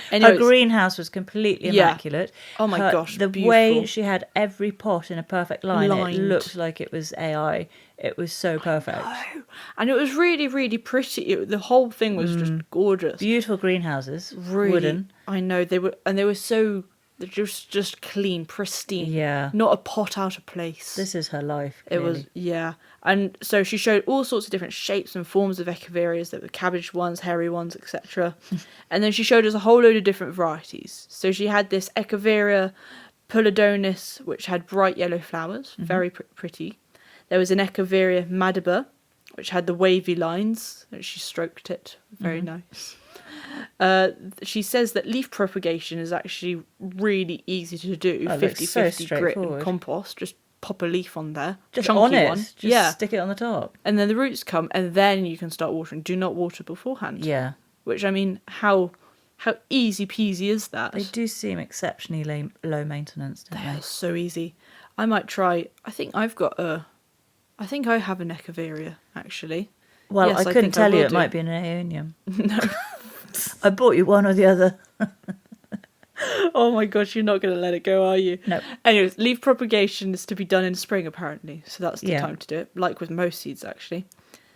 A: Her greenhouse was completely immaculate.
B: Oh my gosh,
A: the
B: beautiful.
A: way she had every pot in a perfect line, it looked like it was AI. It was so perfect.
B: And it was really, really pretty. The whole thing was just gorgeous.
A: Beautiful greenhouses,
B: really,
A: wooden.
B: I know, they were so just clean, pristine.
A: Yeah.
B: Not a pot out of place.
A: This is her life.
B: Clearly. It was, yeah. And so she showed all sorts of different shapes and forms of echeverias. There were cabbage ones, hairy ones, etc. And then she showed us a whole load of different varieties. So she had this echeveria Pullidonis, which had bright yellow flowers, very pretty. There was an echeveria Meadow, which had the wavy lines. She stroked it. Very nice. She says that leaf propagation is actually really easy to do. 50-50 grit and compost. Just pop a leaf on there.
A: Just
B: chunky
A: on it.
B: One.
A: Just stick it on the top.
B: And then the roots come, and then you can start watering. Do not water beforehand.
A: Yeah.
B: Which, I mean, how easy peasy is that?
A: They do seem exceptionally low maintenance, don't they?
B: They're so easy. I might try. I think I have an echeveria, actually.
A: Well,
B: yes,
A: I couldn't tell you. It might be an aeonium. No. I bought you one or the other.
B: Oh my gosh, you're not going to let it go, are you?
A: No.
B: Anyways, leaf propagation is to be done in spring, apparently. So that's the time to do it, like with most seeds, actually.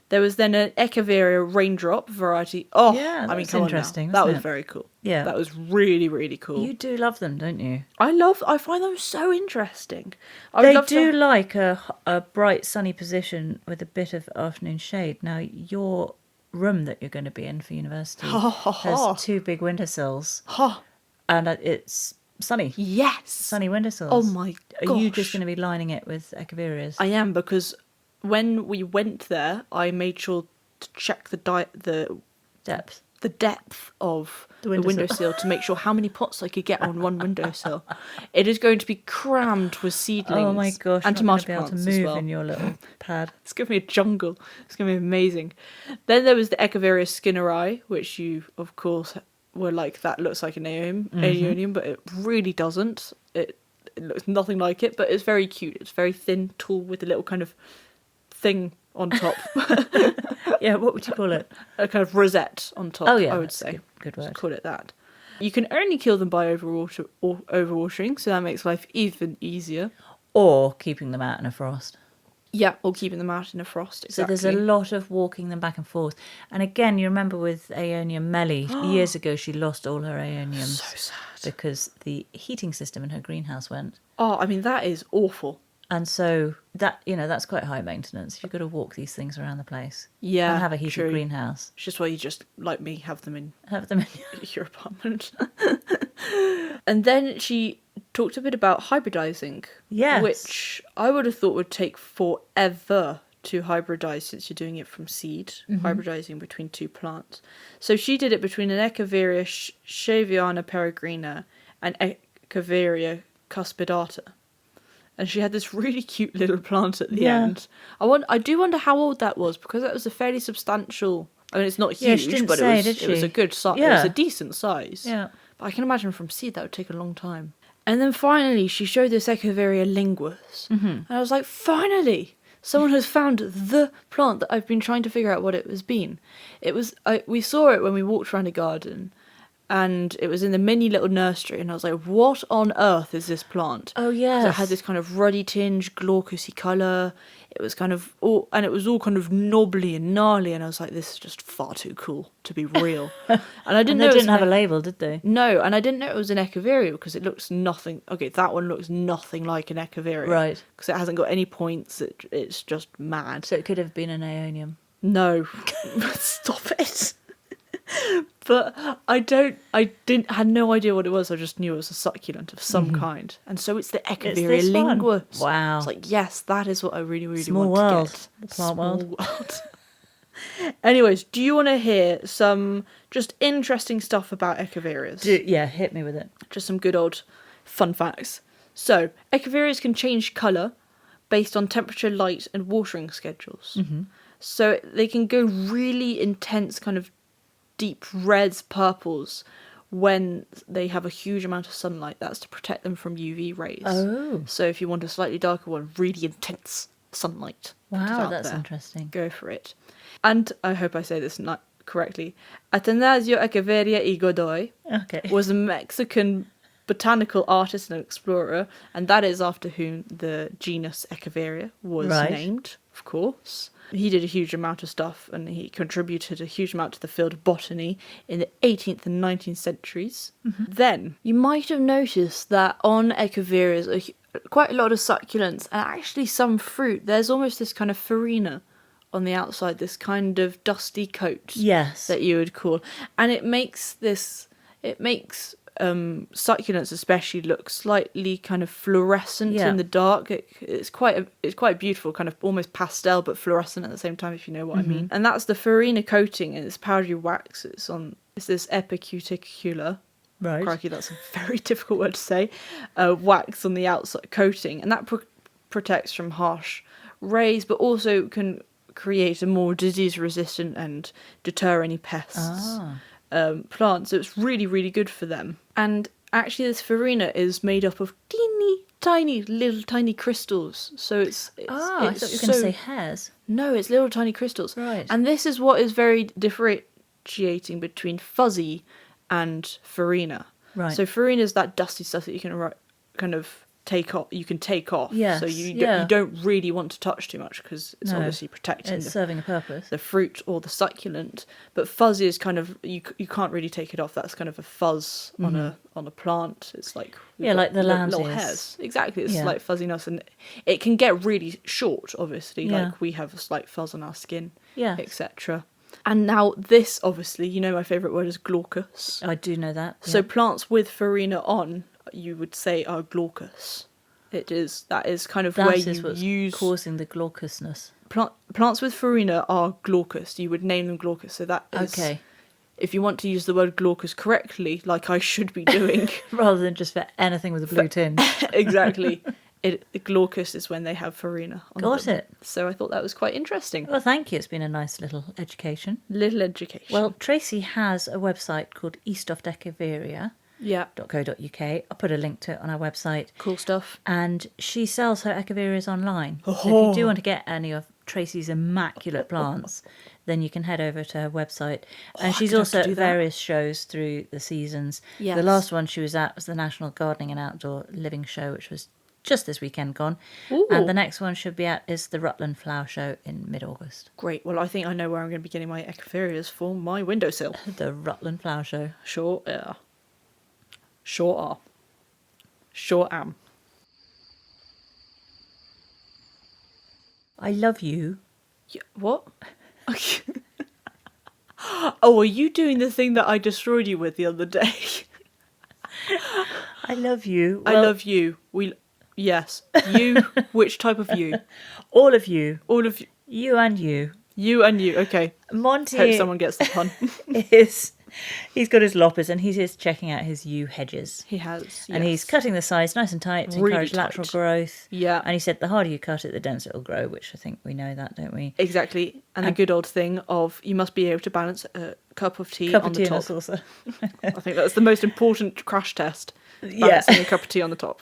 B: There was then an echeveria raindrop variety. Oh, yeah, I mean, come interesting, on now. That was very cool. Yeah. That was really, really cool.
A: You do love them, don't you?
B: I find them so interesting.
A: They do like a bright, sunny position with a bit of afternoon shade. Now, your room that you're going to be in for university has 2 big windowsills. And it's sunny.
B: Yes.
A: Sunny windowsills.
B: Oh my gosh.
A: Are you just going to be lining it with echeverias?
B: I am, because when we went there, I made sure to check the depth of the windowsill to make sure how many pots I could get on one windowsill. It is going to be crammed with seedlings.
A: Oh my gosh!
B: And tomato plants
A: to move
B: as well.
A: In your little pad.
B: It's going to be a jungle. It's going to be amazing. Then there was the Echeveria skinneri, which you, of course, were like, that looks like an aeonium, but it really doesn't. It looks nothing like it, but it's very cute. It's very thin, tall, with a little kind of thing on top.
A: Yeah, what would you call it?
B: A kind of rosette on top.
A: Oh yeah,
B: I would say.
A: Good word.
B: Just call it that. You can only kill them by overwatering, so that makes life even easier.
A: Or keeping them out in a frost.
B: Yeah, or keeping them out in a frost. Exactly.
A: So there's a lot of walking them back and forth. And again, you remember with Aeonium Melly, years ago she lost all her aeoniums.
B: So sad.
A: Because the heating system in her greenhouse went.
B: Oh, I mean, that is awful.
A: And so that, that's quite high maintenance. You've got to walk these things around the place.
B: Yeah,
A: and have a heated greenhouse.
B: It's just why you just, like me, have them in your apartment. And then she talked a bit about hybridizing.
A: Yes.
B: Which I would have thought would take forever to hybridize, since you're doing it from seed, hybridizing between 2 plants. So she did it between an Echeveria Shaviana peregrina and Echeveria cuspidata. And she had this really cute little plant at the end. I do wonder how old that was, because that was a fairly substantial. I mean, it's not huge, but it was a good size. Yeah. It was a decent size.
A: Yeah.
B: But I can imagine from seed that would take a long time. And then finally, she showed this Echeveria linguus, and I was like, finally, someone has found the plant that I've been trying to figure out what it has been. We saw it when we walked around a garden. And it was in the mini little nursery, and I was like, what on earth is this plant?
A: Oh, yes.
B: So it had this kind of ruddy tinge, glaucous colour. It was kind of all kind of knobbly and gnarly, and I was like, this is just far too cool to be real. And I didn't know
A: they didn't have a label, did they?
B: No, and I didn't know it was an Echeveria, because it looks nothing. Okay, that one looks nothing like an Echeveria.
A: Right.
B: Because it hasn't got any points. It's just mad.
A: So it could have been an aeonium.
B: No. Stop it. But I had no idea what it was. I just knew it was a succulent of some kind. And so it's the Echeveria linguus.
A: Wow.
B: It's like, yes, that is what I really, really
A: Small
B: want
A: world.
B: to get.
A: The plant world.
B: Anyways, do you want to hear some just interesting stuff about echeverias?
A: Yeah, hit me with it.
B: Just some good old fun facts. So, echeverias can change colour based on temperature, light, and watering schedules.
A: Mm-hmm.
B: So they can go really intense, kind of deep reds, purples when they have a huge amount of sunlight. That's to protect them from UV rays.
A: Oh.
B: So if you want a slightly darker one, really intense sunlight.
A: Wow, that's interesting.
B: Go for it. And I hope I say this not correctly. Atanasio Echeverria y Godoy was a Mexican botanical artist and explorer, and that is after whom the genus Echeveria was named, of course. He did a huge amount of stuff, and he contributed a huge amount to the field of botany in the 18th and 19th centuries. Mm-hmm. Then, you might have noticed that on echeverias, quite a lot of succulents, and actually some fruit, there's almost this kind of farina on the outside, this kind of dusty coat that you would call. And it makes succulents especially look slightly kind of fluorescent in the dark. It's quite beautiful, kind of almost pastel but fluorescent at the same time, if you know what I mean. And that's the farina coating, and it's powdery wax. It's this epicuticular.
A: Right.
B: Crikey, that's a very difficult word to say. Wax on the outside coating, and that protects from harsh rays, but also can create a more disease-resistant and deter any pests. Plants, so it's really, really good for them. And actually this farina is made up of little tiny crystals. So it's
A: I thought you were going to say hairs.
B: No, it's little tiny crystals.
A: Right.
B: And this is what is very differentiating between fuzzy and farina. Right. So farina is that dusty stuff that you can kind of take off. You can take off.
A: Yes.
B: So you don't really want to touch too much because it's obviously protecting.
A: It's serving a purpose.
B: The fruit or the succulent. But fuzzy is kind of you can't really take it off. That's kind of a fuzz on a plant. It's like
A: like the lamb's
B: little hairs. Exactly. It's like fuzziness, and it can get really short. Obviously, like we have a slight fuzz on our skin. Yeah. Etc. And now this, obviously, you know my favourite word is glaucous.
A: I do know that.
B: So plants with farina on, you would say, are glaucous. That is kind of where you use
A: causing the glaucousness.
B: Plants with farina are glaucous. You would name them glaucous. So that is if you want to use the word glaucous correctly, like I should be doing,
A: rather than just for anything with a blue tinge.
B: Exactly. Glaucous is when they have farina on them.
A: Got it.
B: So I thought that was quite interesting.
A: Well, thank you. It's been a nice little education.
B: Well,
A: Tracy has a website called eastoftecheveria.co.uk. I'll put a link to it on our website.
B: Cool stuff.
A: And she sells her echeverias online. So if you do want to get any of Tracy's immaculate plants, then you can head over to her website. And she's also at various shows through the seasons. Yes. The last one she was at was the National Gardening and Outdoor Living Show, which was just this weekend gone. Ooh. And the next one she'll be at is the Rutland Flower Show in mid-August.
B: Great. Well, I think I know where I'm going to be getting my echeverias for my windowsill.
A: The Rutland Flower Show.
B: Sure are. Sure are. Sure am.
A: I love you.
B: Yeah, what? Oh, are you doing the thing that I destroyed you with the other day?
A: I love you.
B: Well, I love you. Yes. You. Which type of you?
A: All of you.
B: All of you.
A: You and you.
B: You and you. Okay.
A: Monty.
B: Hope someone gets the pun.
A: He's got his loppers and he's just checking out his yew hedges.
B: He has. Yes.
A: And he's cutting the sides nice and tight to encourage lateral growth.
B: Yeah.
A: And he said the harder you cut it, the denser it'll grow, which I think we know that, don't we?
B: Exactly. And the good old thing of you must be able to balance a cup of tea on the top.
A: Saucer.
B: I think that's the most important crash test. Balancing a cup of tea on the top.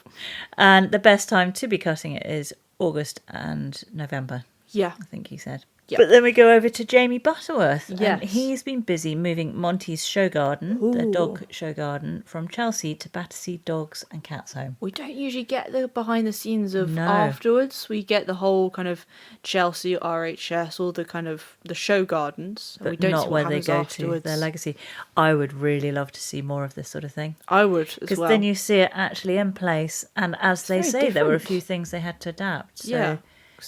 A: And the best time to be cutting it is August and November.
B: Yeah.
A: I think he said.
B: Yep.
A: But then we go over to Jamie Butterworth.
B: Yes.
A: And he's been busy moving Monty's show garden, the dog show garden, from Chelsea to Battersea Dogs and Cats Home.
B: We don't usually get the behind the scenes of afterwards. We get the whole kind of Chelsea, RHS, all the kind of the show gardens.
A: But
B: we don't
A: not
B: see
A: where they go
B: afterwards.
A: To their legacy. I would really love to see more of this sort of thing.
B: I would as well.
A: Because then you see it actually in place. And as they say, there were a few things they had to adapt. So.
B: Yeah.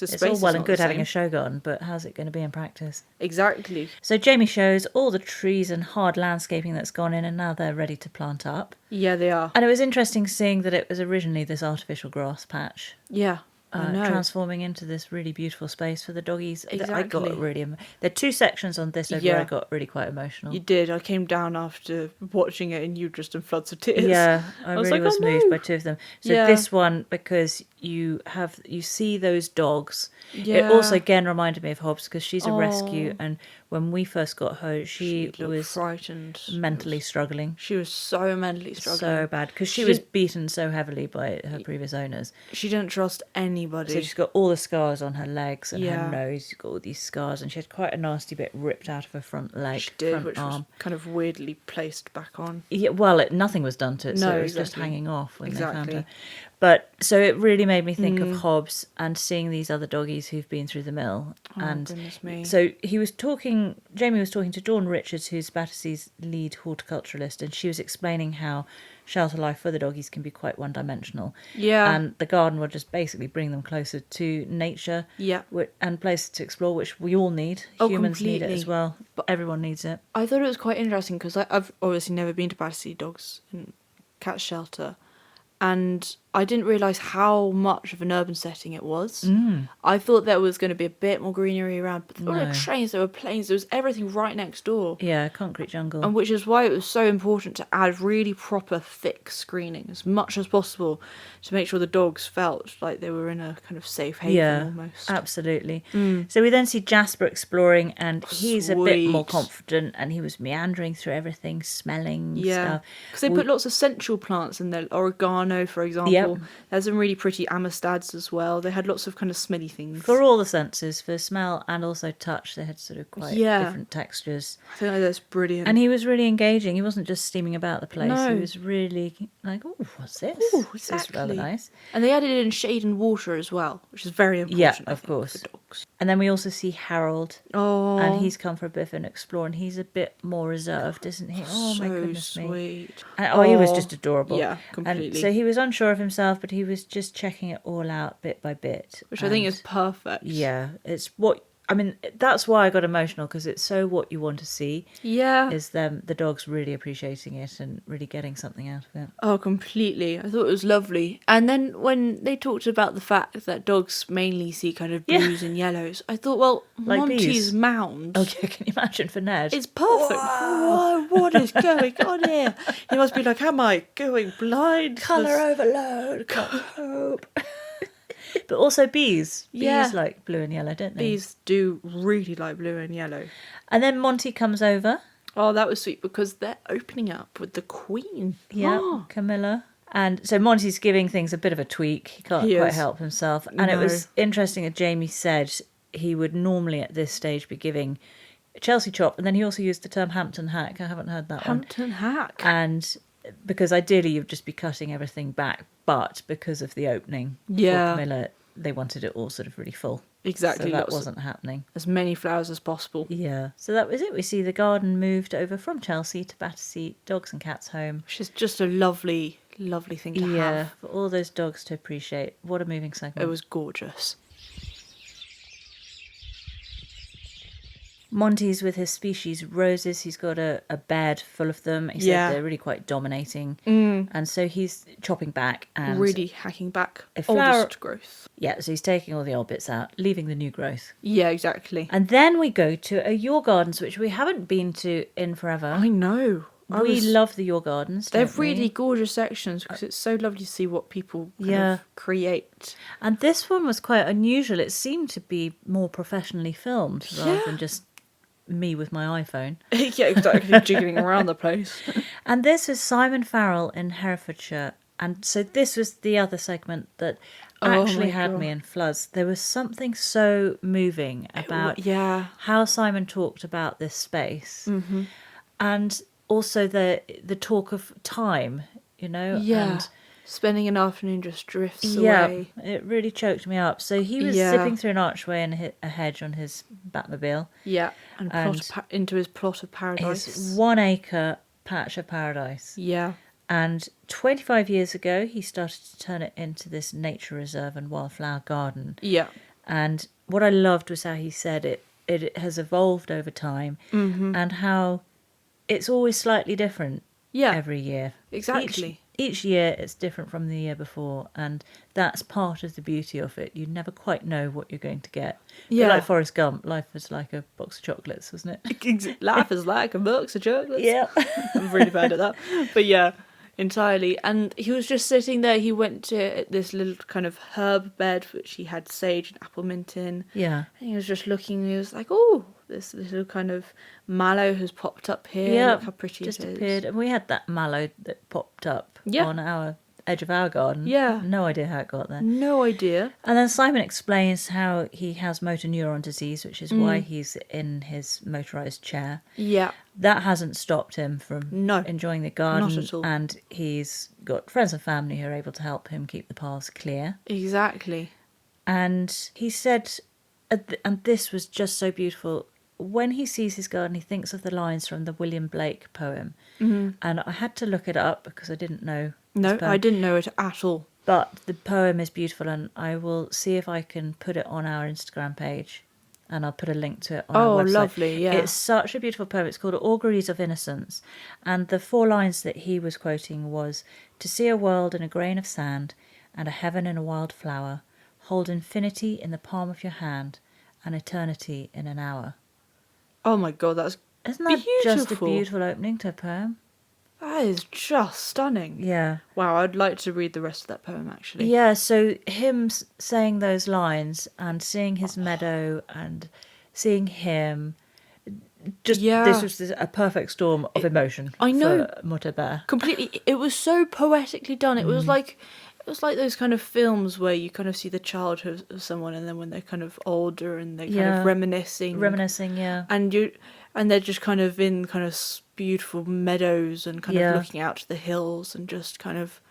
A: It's all well and good having a show garden, but how's it going to be in practice?
B: Exactly.
A: So Jamie shows all the trees and hard landscaping that's gone in, and now they're ready to plant up.
B: Yeah, they are.
A: And it was interesting seeing that it was originally this artificial grass patch.
B: Yeah.
A: Transforming into this really beautiful space for the doggies.
B: Exactly.
A: I got really... There are 2 sections on this where I got really quite emotional.
B: You did. I came down after watching it and you just in floods of tears.
A: Yeah, I really was moved by 2 of them. So this one, because you see those dogs. Yeah. It also again reminded me of Hobbs because she's a rescue, and when we first got her, she was
B: frightened,
A: mentally struggling.
B: She was so mentally struggling,
A: so bad because she was beaten so heavily by her previous owners.
B: She didn't trust anybody.
A: So she's got all the scars on her legs and her nose. She's got all these scars, and she had quite a nasty bit ripped out of her front leg.
B: She did,
A: front
B: which
A: arm.
B: was kind of weirdly placed back on.
A: Yeah, well, nothing was done to it, so it was just hanging off when they found her. But so it really made me think of Hobbs and seeing these other doggies who've been through the mill. And
B: goodness me.
A: So Jamie was talking to Dawn Richards, who's Battersea's lead horticulturalist, and she was explaining how shelter life for the doggies can be quite one-dimensional.
B: Yeah.
A: And the garden will just basically bring them closer to nature.
B: Yeah.
A: And places to explore, which we all need. Humans need it as well. But everyone needs it.
B: I thought it was quite interesting because I've obviously never been to Battersea Dogs and Cat Shelter. And I didn't realise how much of an urban setting it was. I thought there was going to be a bit more greenery around, but there were trains, there were planes, there was everything right next door.
A: Yeah, concrete jungle.
B: And which is why it was so important to add really proper thick screening as much as possible to make sure the dogs felt like they were in a kind of safe haven almost.
A: Absolutely. So we then see Jasper exploring, and he's a bit more confident, and he was meandering through everything, smelling stuff.
B: Because they put lots of sensual plants in there, oregano, for example. Yep. There's some really pretty amestads as well. They had lots of kind of smelly things.
A: For all the senses, for smell and also touch, they had sort of quite different textures.
B: I think that's brilliant.
A: And he was really engaging. He wasn't just steaming about the place. No. He was really like, oh, what's this?
B: Oh, exactly.
A: This is rather nice.
B: And they added in shade and water as well, which is very important.
A: Yeah, of course.
B: For dogs.
A: And then we also see Harold.
B: Oh.
A: And he's come for a bit of an explore, and he's a bit more reserved, isn't he? Oh, my goodness me.
B: Sweet.
A: And, he was just adorable.
B: Yeah, completely.
A: And so he was unsure of himself, but he was just checking it all out bit by bit.
B: Which I think is perfect.
A: Yeah, it's what... I mean, that's why I got emotional, because it's so what you want to see.
B: Yeah.
A: Is them, the dogs really appreciating it and really getting something out of it.
B: Oh, completely. I thought it was lovely. And then when they talked about the fact that dogs mainly see kind of blues and yellows, I thought, well, like Monty's mound.
A: Okay, can you imagine for Ned?
B: It's perfect. Whoa, what is going on here? He must be like, am I going blind?
A: Colour overload, can't cope. But also bees. Bees like blue and yellow, don't they?
B: Bees do really like blue and yellow.
A: And then Monty comes over.
B: Oh, that was sweet because they're opening up with the Queen.
A: Yeah, Camilla. And so Monty's giving things a bit of a tweak. He can't quite help himself. And it was interesting that Jamie said he would normally at this stage be giving Chelsea chop, and then he also used the term Hampton hack. I haven't heard that
B: Hampton hack.
A: And because ideally you'd just be cutting everything back, but because of the opening for Camilla, they wanted it all sort of really full.
B: Exactly.
A: So that wasn't happening.
B: As many flowers as possible.
A: Yeah. So that was it. We see the garden moved over from Chelsea to Battersea Dogs and Cats Home.
B: Which is just a lovely, lovely thing to have.
A: Yeah, for all those dogs to appreciate. What a moving segment.
B: It was gorgeous.
A: Monty's with his species roses. He's got a bed full of them. He said they're really quite dominating. And so he's chopping back and...
B: really hacking back
A: oldest
B: growth.
A: Yeah, so he's taking all the old bits out, leaving the new growth.
B: Yeah, exactly.
A: And then we go to Your Gardens, which we haven't been to in forever.
B: I know.
A: We love the Your Gardens,
B: They're really gorgeous sections because it's so lovely to see what people kind of create.
A: And this one was quite unusual. It seemed to be more professionally filmed rather than just me with my iPhone.
B: Yeah, exactly, jiggling around the place.
A: And this is Simon Farrell in Herefordshire. And so this was the other segment that actually had me in floods. There was something so moving about how Simon talked about this space. And also the talk of time, you know?
B: Yeah. And spending an afternoon just drifts away.
A: Yeah, it really choked me up. So he was zipping through an archway and a hedge on his Batmobile.
B: Yeah, and into his plot of paradise.
A: His 1 acre patch of paradise.
B: Yeah.
A: And 25 years ago, he started to turn it into this nature reserve and wildflower garden.
B: Yeah.
A: And what I loved was how he said it has evolved over time, and how it's always slightly different every year.
B: Exactly.
A: Each year it's different from the year before, and that's part of the beauty of it. You never quite know what you're going to get.
B: Yeah.
A: But like Forrest Gump, life is like a box of chocolates, wasn't it?
B: Life is like a box of chocolates.
A: Yeah.
B: I'm really bad at that. But yeah, entirely. And he was just sitting there. He went to this little kind of herb bed, which he had sage and apple mint in.
A: Yeah.
B: And he was just looking, and he was like, oh, this little kind of mallow has popped up here.
A: Yeah,
B: Look how pretty
A: just
B: it is.
A: appeared. And we had that mallow that popped up on our edge of our garden.
B: Yeah.
A: No idea how it got there.
B: No idea.
A: And then Simon explains how he has motor neuron disease, which is why he's in his motorised chair.
B: Yeah.
A: That hasn't stopped him from enjoying the garden.
B: Not at all.
A: And he's got friends and family who are able to help him keep the paths clear.
B: Exactly.
A: And he said, and this was just so beautiful, when he sees his garden, he thinks of the lines from the William Blake poem. Mm-hmm. And I had to look it up because I didn't know.
B: No, I didn't know it at all.
A: But the poem is beautiful, and I will see if I can put it on our Instagram page, and I'll put a link to it on our website. Oh,
B: lovely, yeah.
A: It's such a beautiful poem. It's called Auguries of Innocence. And the 4 lines that he was quoting was, to see a world in a grain of sand, and a heaven in a wild flower, hold infinity in the palm of your hand, and eternity in an hour.
B: Oh my God, that's
A: Isn't that just a beautiful opening to a poem?
B: That is just stunning.
A: Yeah.
B: Wow, I'd like to read the rest of that poem, actually.
A: Yeah, so him saying those lines and seeing his meadow and seeing him, this was a perfect storm of emotion.
B: I know.
A: For Mutterbear.
B: Completely. It was so poetically done. It was like those kind of films where you kind of see the childhood of someone, and then when they're kind of older and they're kind of reminiscing.
A: Yeah.
B: And they're just kind of in kind of beautiful meadows and kind of looking out to the hills and just kind of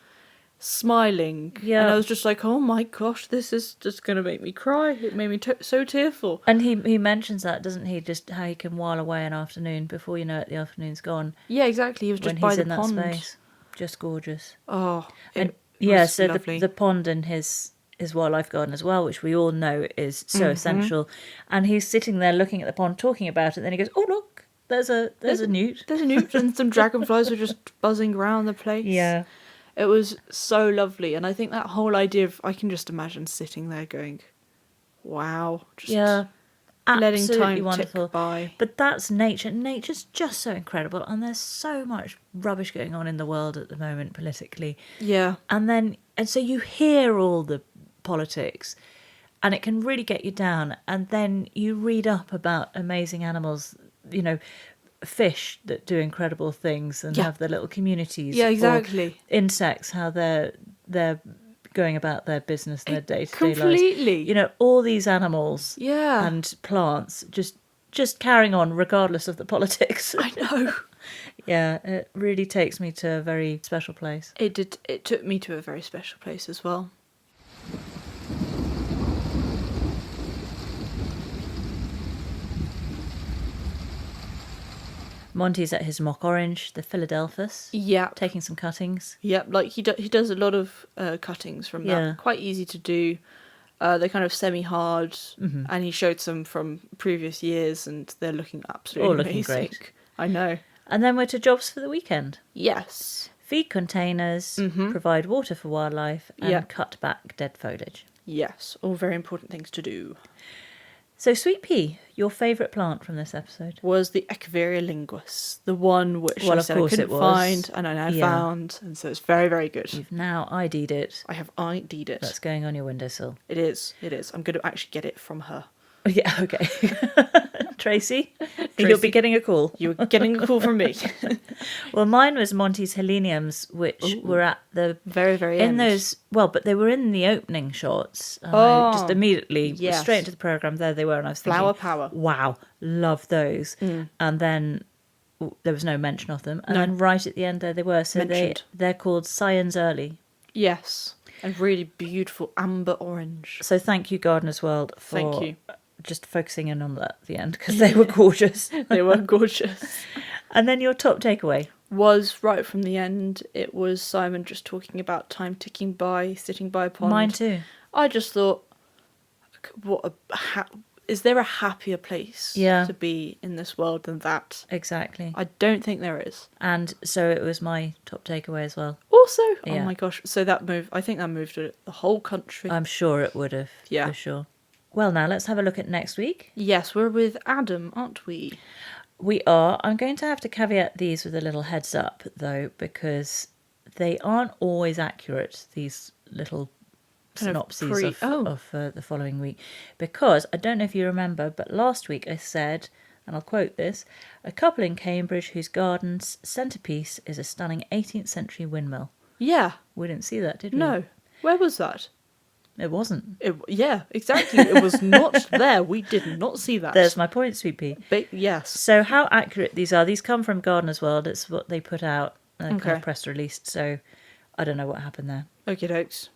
B: smiling. Yeah. And I was just like, oh my gosh, this is just going to make me cry. It made me so tearful.
A: And he mentions that, doesn't he? Just how he can while away an afternoon before you know it, the afternoon's gone.
B: Yeah, exactly. He was just by the pond.
A: That space. Just gorgeous.
B: Oh,
A: so the pond in his wildlife garden as well, which we all know is so essential. And he's sitting there looking at the pond, talking about it. Then he goes, "Oh look, there's a newt.
B: There's a newt, and some dragonflies are just buzzing around the place."
A: Yeah,
B: it was so lovely, and I think that whole idea of I can just imagine sitting there going, "Wow, just letting time tick by."
A: But that's nature. Nature's just so incredible, and there's so much rubbish going on in the world at the moment politically.
B: Yeah,
A: and so you hear all the politics, and it can really get you down. And then you read up about amazing animals, fish that do incredible things and have their little communities.
B: Yeah, exactly.
A: Or insects, how they're going about their business and their day-to-day lives.
B: Completely.
A: All these animals and plants just carrying on regardless of the politics.
B: I know.
A: Yeah, it really takes me to a very special place.
B: It did. It took me to a very special place as well.
A: Monty's at his mock orange, the Philadelphus.
B: Yeah.
A: Taking some cuttings.
B: Yep, like he does a lot of cuttings from that. Quite easy to do. They're kind of semi-hard, and he showed some from previous years, and they're looking absolutely amazing.
A: Looking great.
B: I know.
A: And then we're to jobs for the weekend.
B: Yes.
A: Feed containers, provide water for wildlife, and cut back dead foliage.
B: Yes, all very important things to do.
A: So, Sweet Pea, your favourite plant from this episode?
B: Was the Echeveria linguis, the one which I said I couldn't find, and I now found, and so it's very, very good.
A: You've now ID'd it.
B: I have ID'd it.
A: That's going on your windowsill.
B: It is. I'm going to actually get it from her.
A: Yeah, okay. Tracy, you'll be getting a call.
B: You're getting a call from me.
A: Well, mine was Monty's heleniums, which were at the
B: very, very end.
A: But they were in the opening shots. I just immediately straight into the programme. There they were, and I was thinking,
B: flower power.
A: Wow, love those. And then there was no mention of them, and then right at the end there they were. So they're called Scions Early.
B: Yes, and really beautiful amber orange.
A: So thank you, Gardeners World, for just focusing in on that at the end, because they were gorgeous.
B: They were gorgeous.
A: And then your top takeaway?
B: Was right from the end. It was Simon just talking about time ticking by, sitting by a pond.
A: Mine too.
B: I just thought, is there a happier place to be in this world than that?
A: Exactly.
B: I don't think there is.
A: And so it was my top takeaway as well.
B: Also, oh my gosh, so I think that moved the whole country.
A: I'm sure it would have, for sure. Well, now let's have a look at next week.
B: Yes, we're with Adam, aren't we?
A: We are. I'm going to have to caveat these with a little heads up, though, because they aren't always accurate, these little synopses of the following week. Because, I don't know if you remember, but last week I said, and I'll quote this, a couple in Cambridge whose garden's centrepiece is a stunning 18th century windmill.
B: Yeah.
A: We didn't see that, did we?
B: No. Where was that?
A: It wasn't.
B: Yeah, exactly. It was not there. We did not see that.
A: There's my point, Sweet Pea.
B: Yes.
A: So how accurate these are. These come from Gardener's World. It's what they put out, kind of press released. So I don't know what happened there.
B: Okie dokes.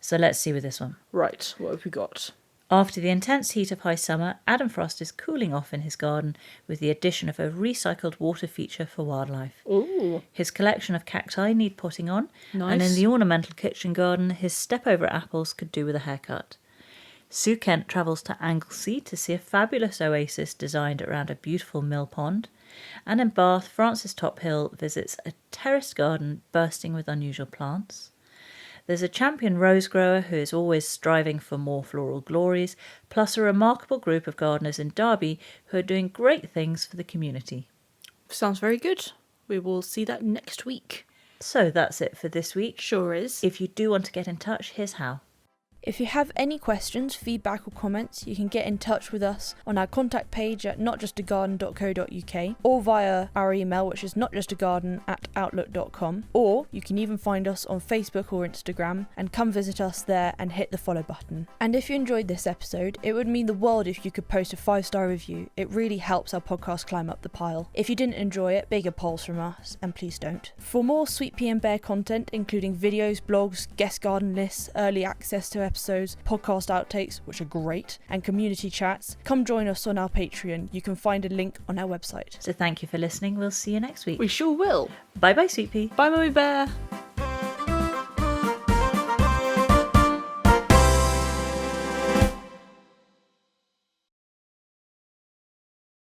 A: So let's see with this one.
B: Right, what have we got?
A: After the intense heat of high summer, Adam Frost is cooling off in his garden with the addition of a recycled water feature for wildlife.
B: Ooh.
A: His collection of cacti need potting on,
B: nice.
A: And in the ornamental kitchen garden, his step-over apples could do with a haircut. Sue Kent travels to Anglesey to see a fabulous oasis designed around a beautiful mill pond. And in Bath, Frances Tophill visits a terraced garden bursting with unusual plants. There's a champion rose grower who is always striving for more floral glories, plus a remarkable group of gardeners in Derby who are doing great things for the community.
B: Sounds very good. We will see that next week.
A: So that's it for this week.
B: Sure is.
A: If you do want to get in touch, here's how.
C: If you have any questions, feedback or comments, you can get in touch with us on our contact page at notjustagarden.co.uk or via our email, which is notjustagarden@outlook.com, or you can even find us on Facebook or Instagram and come visit us there and hit the follow button. And if you enjoyed this episode, it would mean the world if you could post a 5-star review. It really helps our podcast climb up the pile. If you didn't enjoy it, bigger polls from us, and please don't. For more Sweet Pea and Bear content, including videos, blogs, guest garden lists, early access to episodes, podcast outtakes, which are great, and community chats, come join us on our Patreon. You can find a link on our website.
A: So thank you for listening. We'll see you next week.
B: We sure will.
A: Bye bye, Sweet Pea.
B: Bye, Mummy Bear.